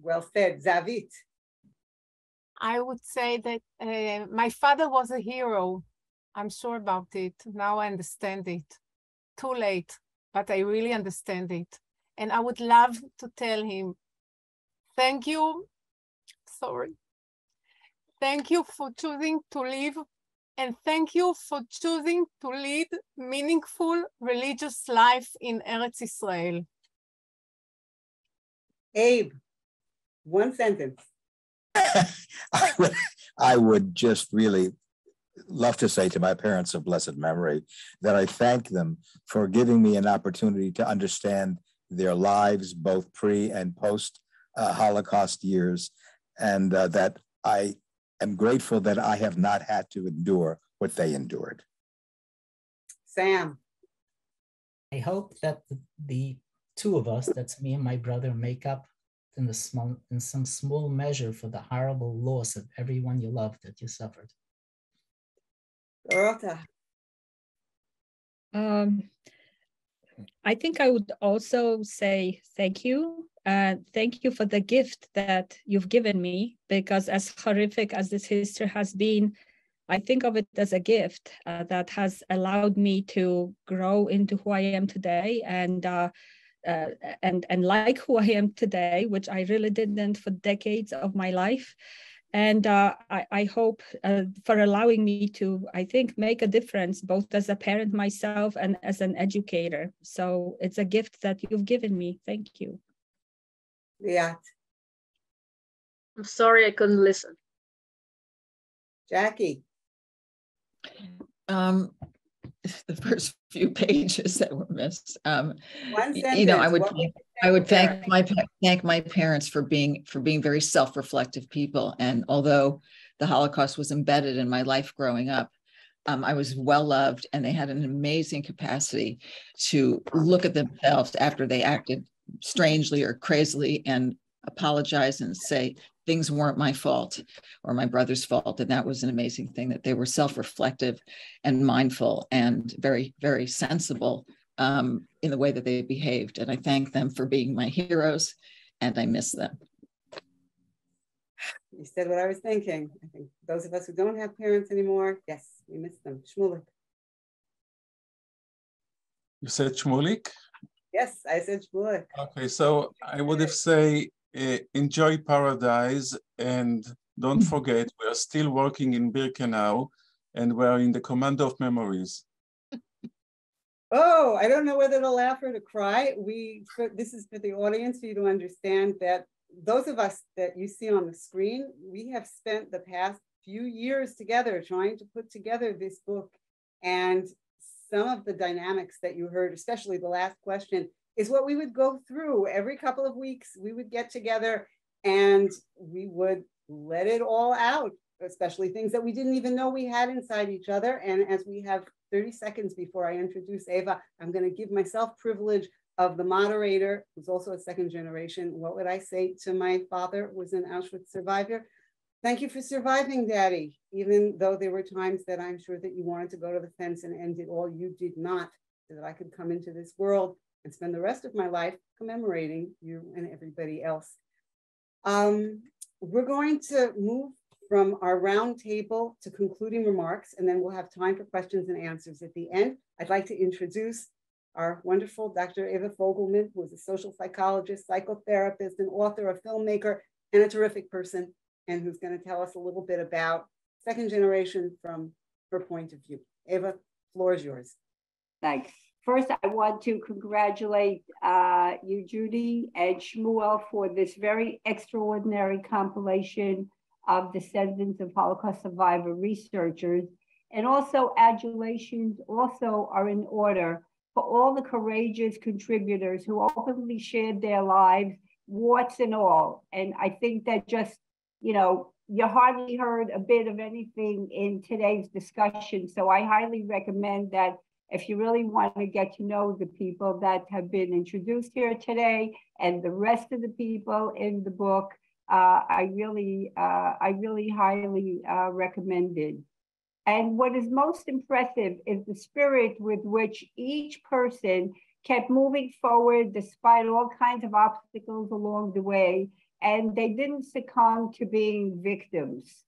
Well said. Zehavit. I would say that my father was a hero. I'm sure about it. Now I understand it. Too late, but I really understand it. And I would love to tell him, thank you. Sorry. Thank you for choosing to live, and thank you for choosing to lead meaningful religious life in Eretz Israel. Abe, one sentence. I would just really love to say to my parents of blessed memory that I thank them for giving me an opportunity to understand their lives, both pre and post Holocaust years, and that I am grateful that I have not had to endure what they endured. Sam. I hope that the two of us, that's me and my brother, make up in some small measure for the horrible loss of everyone you loved that you suffered. Dorota. I think I would also say thank you. Thank you for the gift that you've given me, because as horrific as this history has been, I think of it as a gift that has allowed me to grow into who I am today and like who I am today, which I really didn't for decades of my life. And I hope for allowing me to, I think, make a difference, both as a parent myself and as an educator. So it's a gift that you've given me. Thank you. Liat. I'm sorry I couldn't listen. Jackie. The first few pages that were missed. One sentence. You know, I would thank my parents for being very self-reflective people. And although the Holocaust was embedded in my life growing up, I was well loved, and they had an amazing capacity to look at themselves after they acted strangely or crazily and apologize and say things weren't my fault or my brother's fault. And that was an amazing thing, that they were self-reflective and mindful and very, very sensible in the way that they behaved. And I thank them for being my heroes, and I miss them. You said what I was thinking. I think those of us who don't have parents anymore, yes, we miss them. Shmuel. You said Shmulik? Yes, I said Shmuel. Okay, so I would have say, enjoy paradise, and don't forget, we are still working in Birkenau, and we're in the command of memories. Oh, I don't know whether to laugh or to cry. This is for the audience, for you to understand that those of us that you see on the screen, we have spent the past few years together trying to put together this book. And some of the dynamics that you heard, especially the last question, is what we would go through every couple of weeks. We would get together and we would let it all out, especially things that we didn't even know we had inside each other. And as we have 30 seconds before I introduce Eva, I'm going to give myself privilege of the moderator, who's also a second generation. What would I say to my father, who was an Auschwitz survivor? Thank you for surviving, Daddy. Even though there were times that I'm sure that you wanted to go to the fence and end it all, you did not, so that I could come into this world and spend the rest of my life commemorating you and everybody else. We're going to move from our round table to concluding remarks, and then we'll have time for questions and answers at the end. I'd like to introduce our wonderful Dr. Eva Fogelman, who is a social psychologist, psychotherapist, an author, a filmmaker, and a terrific person, and who's going to tell us a little bit about second generation from her point of view. Eva, floor is yours. Thanks. First, I want to congratulate you, Judy, and Shmuel for this very extraordinary compilation of Descendants of Holocaust Survivor researchers. And also, adulations also are in order for all the courageous contributors who openly shared their lives, warts and all. And I think that just, you know, you hardly heard a bit of anything in today's discussion. So I highly recommend that if you really want to get to know the people that have been introduced here today and the rest of the people in the book, I really highly recommend it. And what is most impressive is the spirit with which each person kept moving forward despite all kinds of obstacles along the way, and they didn't succumb to being victims.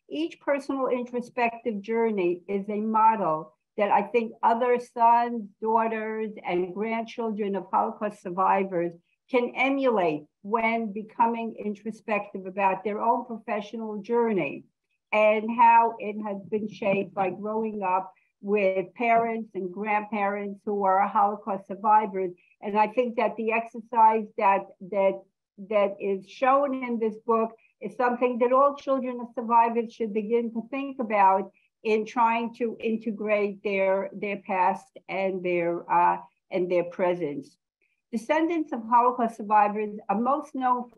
Each personal introspective journey is a model that I think other sons, daughters, and grandchildren of Holocaust survivors can emulate when becoming introspective about their own professional journey and how it has been shaped by growing up with parents and grandparents who are Holocaust survivors. And I think that the exercise that is shown in this book is something that all children of survivors should begin to think about in trying to integrate their past and their presence. Descendants of Holocaust survivors are most known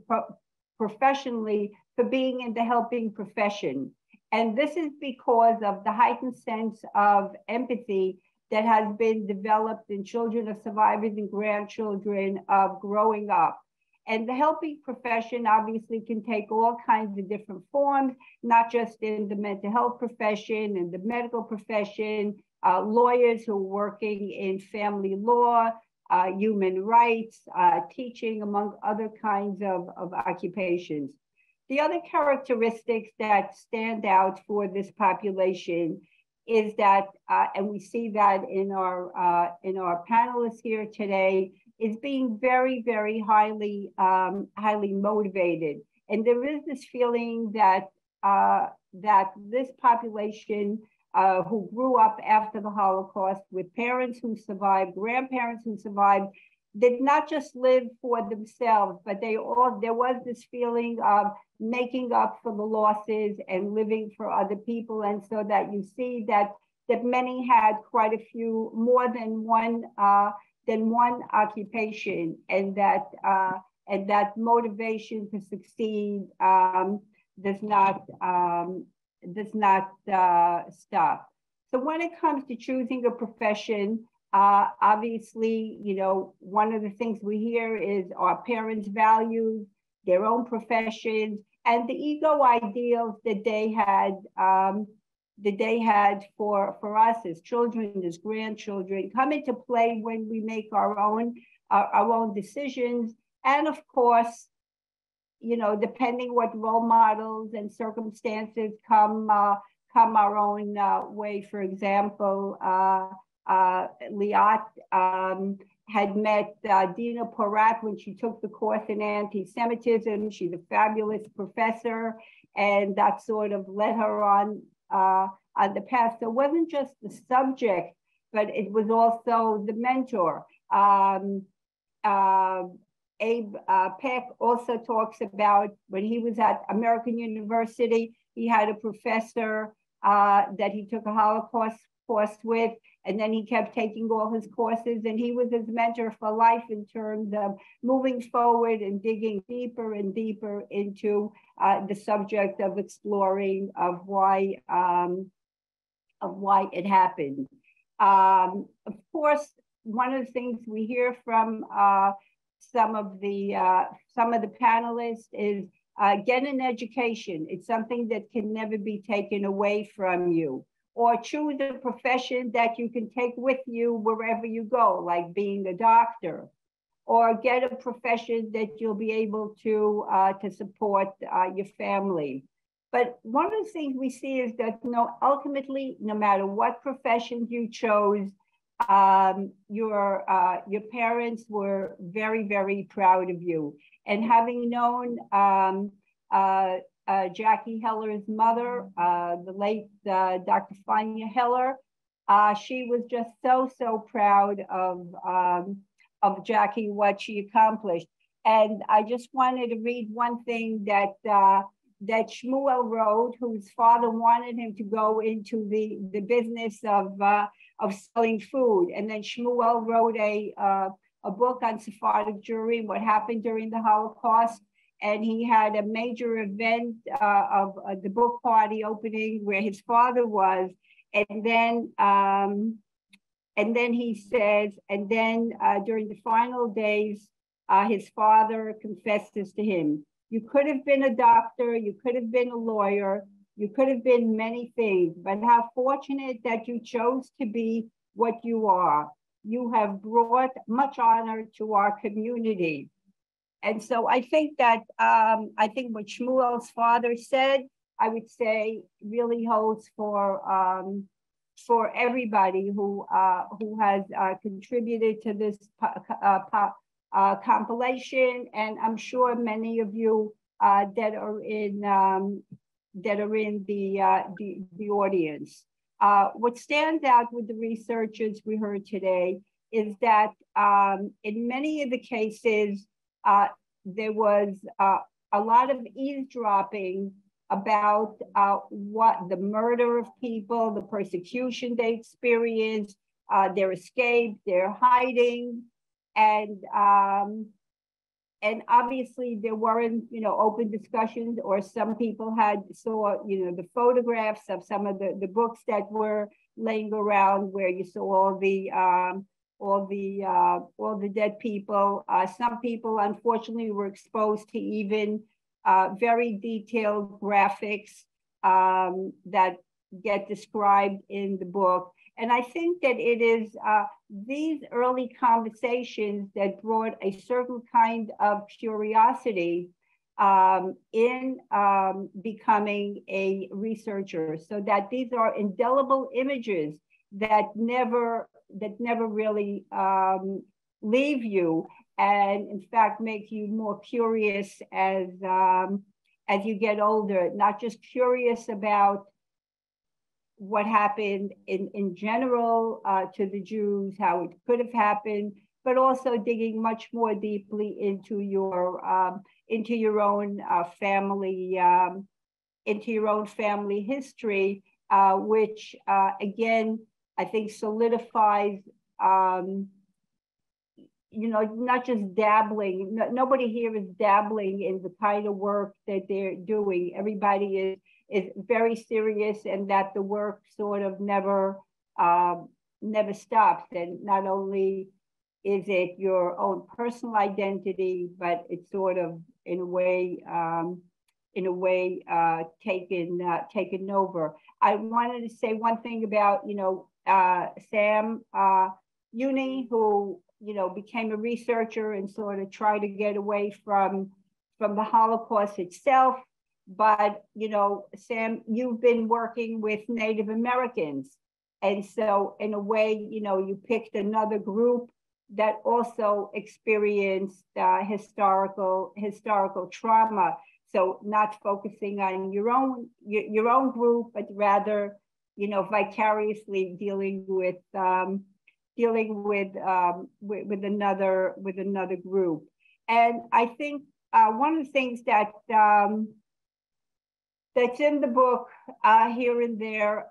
professionally for being in the helping profession. And this is because of the heightened sense of empathy that has been developed in children of survivors and grandchildren of growing up. And the helping profession obviously can take all kinds of different forms, not just in the mental health profession and the medical profession, lawyers who are working in family law, human rights, teaching, among other kinds of occupations. The other characteristics that stand out for this population is that, and we see that in our panelists here today, is being very, very highly motivated. And there is this feeling that this population who grew up after the Holocaust with parents who survived, grandparents who survived, did not just live for themselves, but there was this feeling of making up for the losses and living for other people. And so that you see that many had quite a few, more than one occupation, and that motivation to succeed does not stop. So when it comes to choosing a profession, obviously, one of the things we hear is our parents' values, their own professions, and the ego ideals that they had for us as children, as grandchildren, come into play when we make our own decisions. And of course, depending what role models and circumstances come our own way. For example, Liat had met Dina Porat when she took the course in anti-Semitism. She's a fabulous professor, and that sort of led her on the path. So it wasn't just the subject, but it was also the mentor. Peck also talks about when he was at American University, he had a professor that he took a Holocaust course with, and then he kept taking all his courses, and he was his mentor for life in terms of moving forward and digging deeper and deeper into the subject of exploring of why it happened. Of course, one of the things we hear from some of the panelists is get an education. It's something that can never be taken away from you. Or choose a profession that you can take with you wherever you go, like being a doctor. Or get a profession that you'll be able to support your family. But one of the things we see is that ultimately, no matter what profession you chose, your parents were very, very proud of you. And having known Jackie Heller's mother, the late Dr. Fania Heller, she was just so proud of Jackie, what she accomplished. And I just wanted to read one thing that Shmuel wrote, whose father wanted him to go into the business of selling food. And then Shmuel wrote a book on Sephardic Jewry and what happened during the Holocaust. And he had a major event of the book party opening where his father was. And then he says, during the final days, his father confesses to him, you could have been a doctor, you could have been a lawyer, you could have been many things, but how fortunate that you chose to be what you are. You have brought much honor to our community. And so I think that, what Shmuel's father said, I would say really holds for everybody who has contributed to this compilation. And I'm sure many of you that are in the audience. What stands out with the researchers we heard today is that in many of the cases, there was a lot of eavesdropping about what the murder of people, the persecution they experienced, their escape, their hiding, and obviously there weren't, open discussions, or some people saw, the photographs of some of the books that were laying around, where you saw all the dead people. Some people, unfortunately, were exposed to even very detailed graphics that get described in the book. And I think that it is these early conversations that brought a certain kind of curiosity in becoming a researcher, so that these are indelible images that never really leave you, and in fact make you more curious as you get older, not just curious about what happened in general to the Jews, how it could have happened, but also digging much more deeply into your own family history, which again, I think solidifies, not just dabbling. Nobody here is dabbling in the kind of work that they're doing. Everybody is very serious, and that the work sort of never stops. And not only is it your own personal identity, but it's sort of in a way taken over. I wanted to say one thing about Sam Juni, who became a researcher and sort of tried to get away from the Holocaust itself. But, Sam, you've been working with Native Americans. And so in a way, you picked another group that also experienced historical trauma. So not focusing on your own group, but rather, vicariously dealing with another group. And I think one of the things that that's in the book here and there,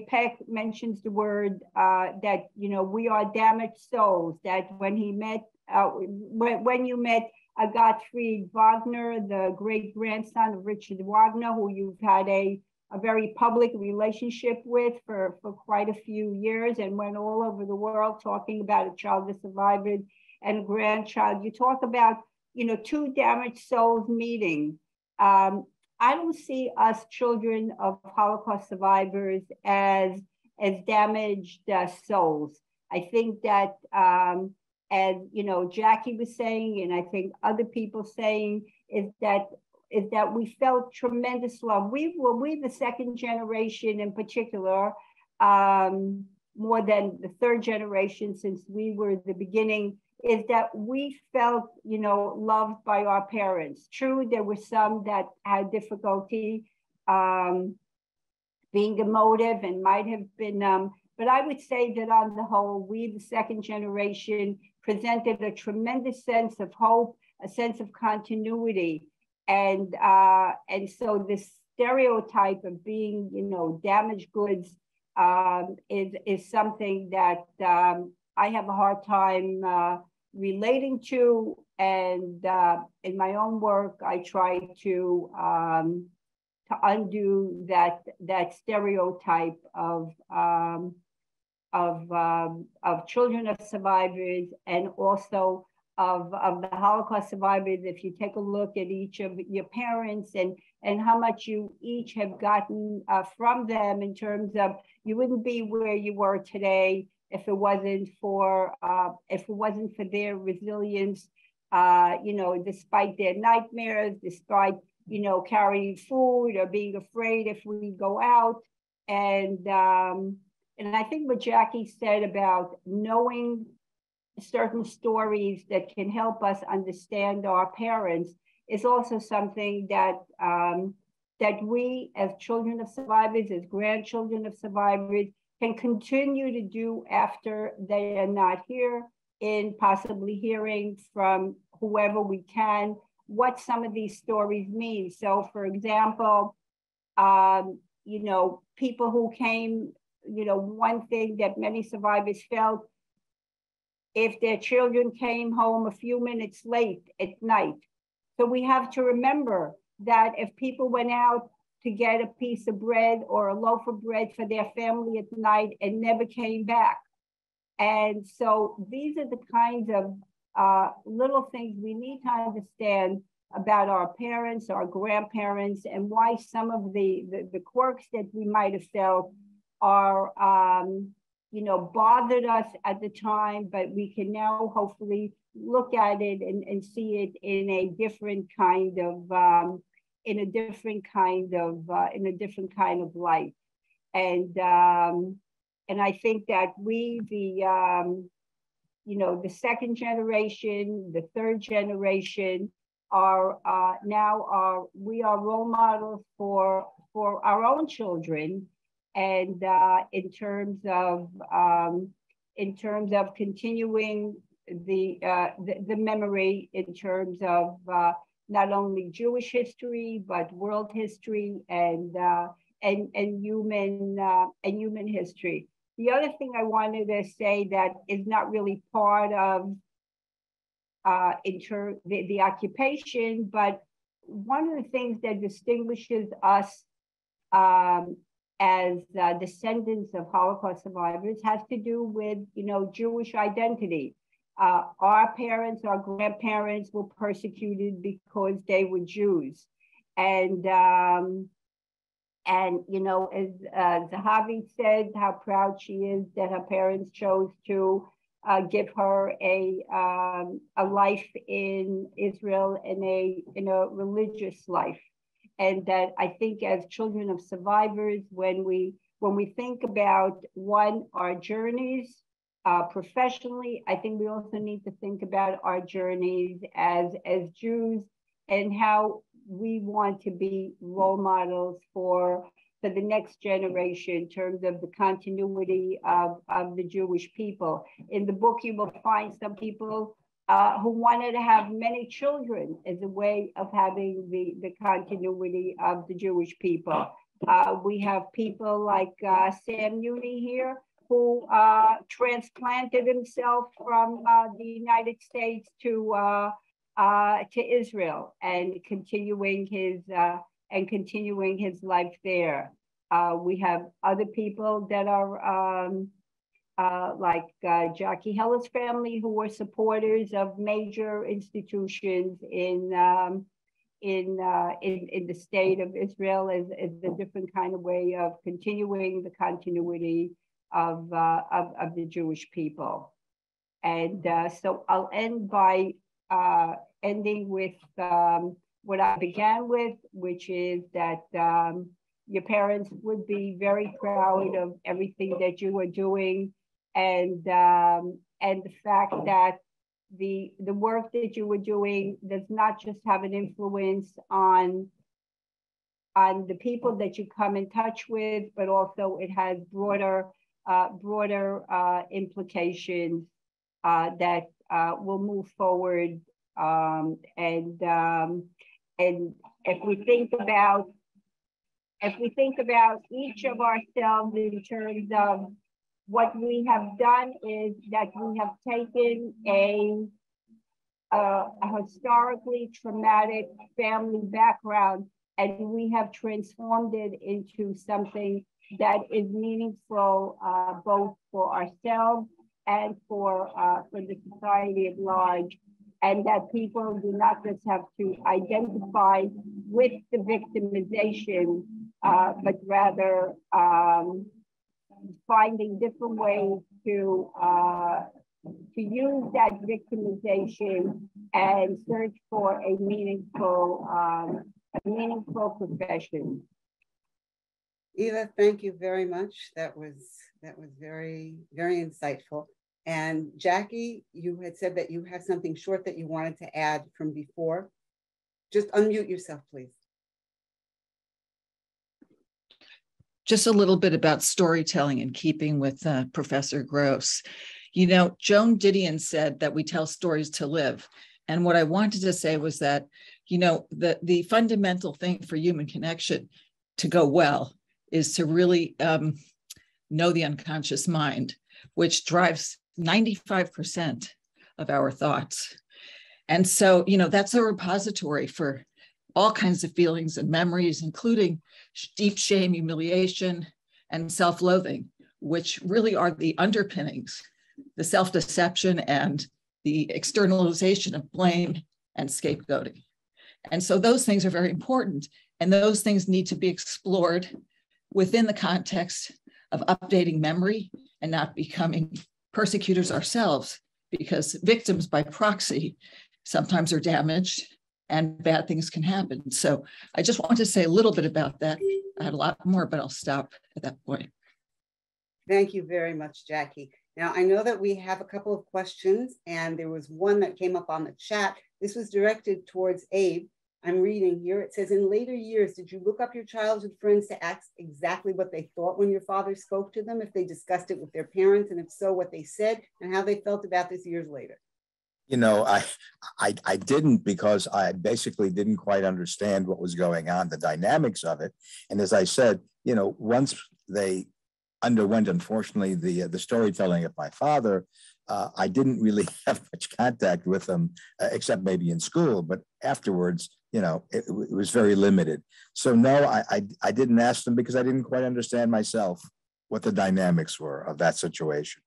Peck mentions the word that we are damaged souls. That when he met, when you met Gottfried Wagner, the great grandson of Richard Wagner, who you've had a very public relationship with for quite a few years, and went all over the world talking about a child that survived and a grandchild. You talk about two damaged souls meeting. I don't see us children of Holocaust survivors as damaged souls. I think that, as Jackie was saying, and I think other people saying, is that we felt tremendous love. We the second generation in particular, more than the third generation, since we were the beginning, is that we felt, loved by our parents. True, there were some that had difficulty being emotive and might have been, but I would say that on the whole, we, the second generation, presented a tremendous sense of hope, a sense of continuity. And so this stereotype of being, damaged goods is something that I have a hard time relating to, and in my own work, I try to undo that stereotype of children of survivors, and also of the Holocaust survivors. If you take a look at each of your parents and how much you each have gotten from them, in terms of, you wouldn't be where you were today if it wasn't for their resilience, despite their nightmares, despite carrying food or being afraid if we go out. And I think what Jackie said about knowing certain stories that can help us understand our parents is also something that that we, as children of survivors, as grandchildren of survivors, can continue to do after they are not here, in possibly hearing from whoever we can what some of these stories mean. So, for example, people who came, one thing that many survivors felt if their children came home a few minutes late at night. So we have to remember that if people went out to get a piece of bread or a loaf of bread for their family at night and never came back. And so these are the kinds of little things we need to understand about our parents, our grandparents, and why some of the quirks that we might have felt are, bothered us at the time, but we can now hopefully look at it and see it in a different kind of light. And I think that we, the second generation, the third generation, we are role models for our own children, and in terms of continuing the memory, in terms of not only Jewish history but world history and human history. The other thing I wanted to say that is not really part of the occupation, but one of the things that distinguishes us as descendants of Holocaust survivors has to do with, Jewish identity. Our parents, our grandparents were persecuted because they were Jews. And as Zehavit said, how proud she is that her parents chose to give her a life in Israel in a religious life. And that I think as children of survivors, when we think about our journeys professionally, I think we also need to think about our journeys as Jews and how we want to be role models for the next generation in terms of the continuity of the Jewish people. In the book, you will find some people who wanted to have many children as a way of having the continuity of the Jewish people. We have people like Sam Juni here, who transplanted himself from the United States to Israel and continuing his life there. We have other people that are like Jackie Heller's family, who were supporters of major institutions in the state of Israel as a different kind of way of continuing the continuity of the Jewish people. And so I'll end by ending with what I began with, which is that your parents would be very proud of everything that you are doing, and the fact that the work that you were doing does not just have an influence on the people that you come in touch with, but also it has broader implications that will move forward. And if we think about each of ourselves in terms of what we have done, is that we have taken a historically traumatic family background and we have transformed it into something that is meaningful both for ourselves and for the society at large, and that people do not just have to identify with the victimization, but rather finding different ways to use that victimization and search for a meaningful profession. Eva, thank you very much. That was very, very insightful. And Jackie, you had said that you have something short that you wanted to add from before. Just unmute yourself, please. Just a little bit about storytelling in keeping with Professor Gross. You know, Joan Didion said that we tell stories to live. And what I wanted to say was that, you know, the fundamental thing for human connection to go well is to really know the unconscious mind, which drives 95% of our thoughts. And so, that's a repository for all kinds of feelings and memories, including deep shame, humiliation, and self-loathing, which really are the underpinnings, the self-deception and the externalization of blame and scapegoating. And so those things are very important, and those things need to be explored within the context of updating memory and not becoming persecutors ourselves, because victims by proxy sometimes are damaged and bad things can happen. So I just want to say a little bit about that. I had a lot more, but I'll stop at that point. Thank you very much, Jackie. Now, I know that we have a couple of questions, and there was one that came up on the chat. This was directed towards Abe. I'm reading here. It says, in later years, did you look up your childhood friends to ask exactly what they thought when your father spoke to them, if they discussed it with their parents, and if so, what they said, and how they felt about this years later? I didn't, because I basically didn't quite understand what was going on, the dynamics of it. And as I said, once they underwent, unfortunately, the storytelling of my father, I didn't really have much contact with them, except maybe in school. But afterwards, it was very limited. So no, I didn't ask them, because I didn't quite understand myself what the dynamics were of that situation.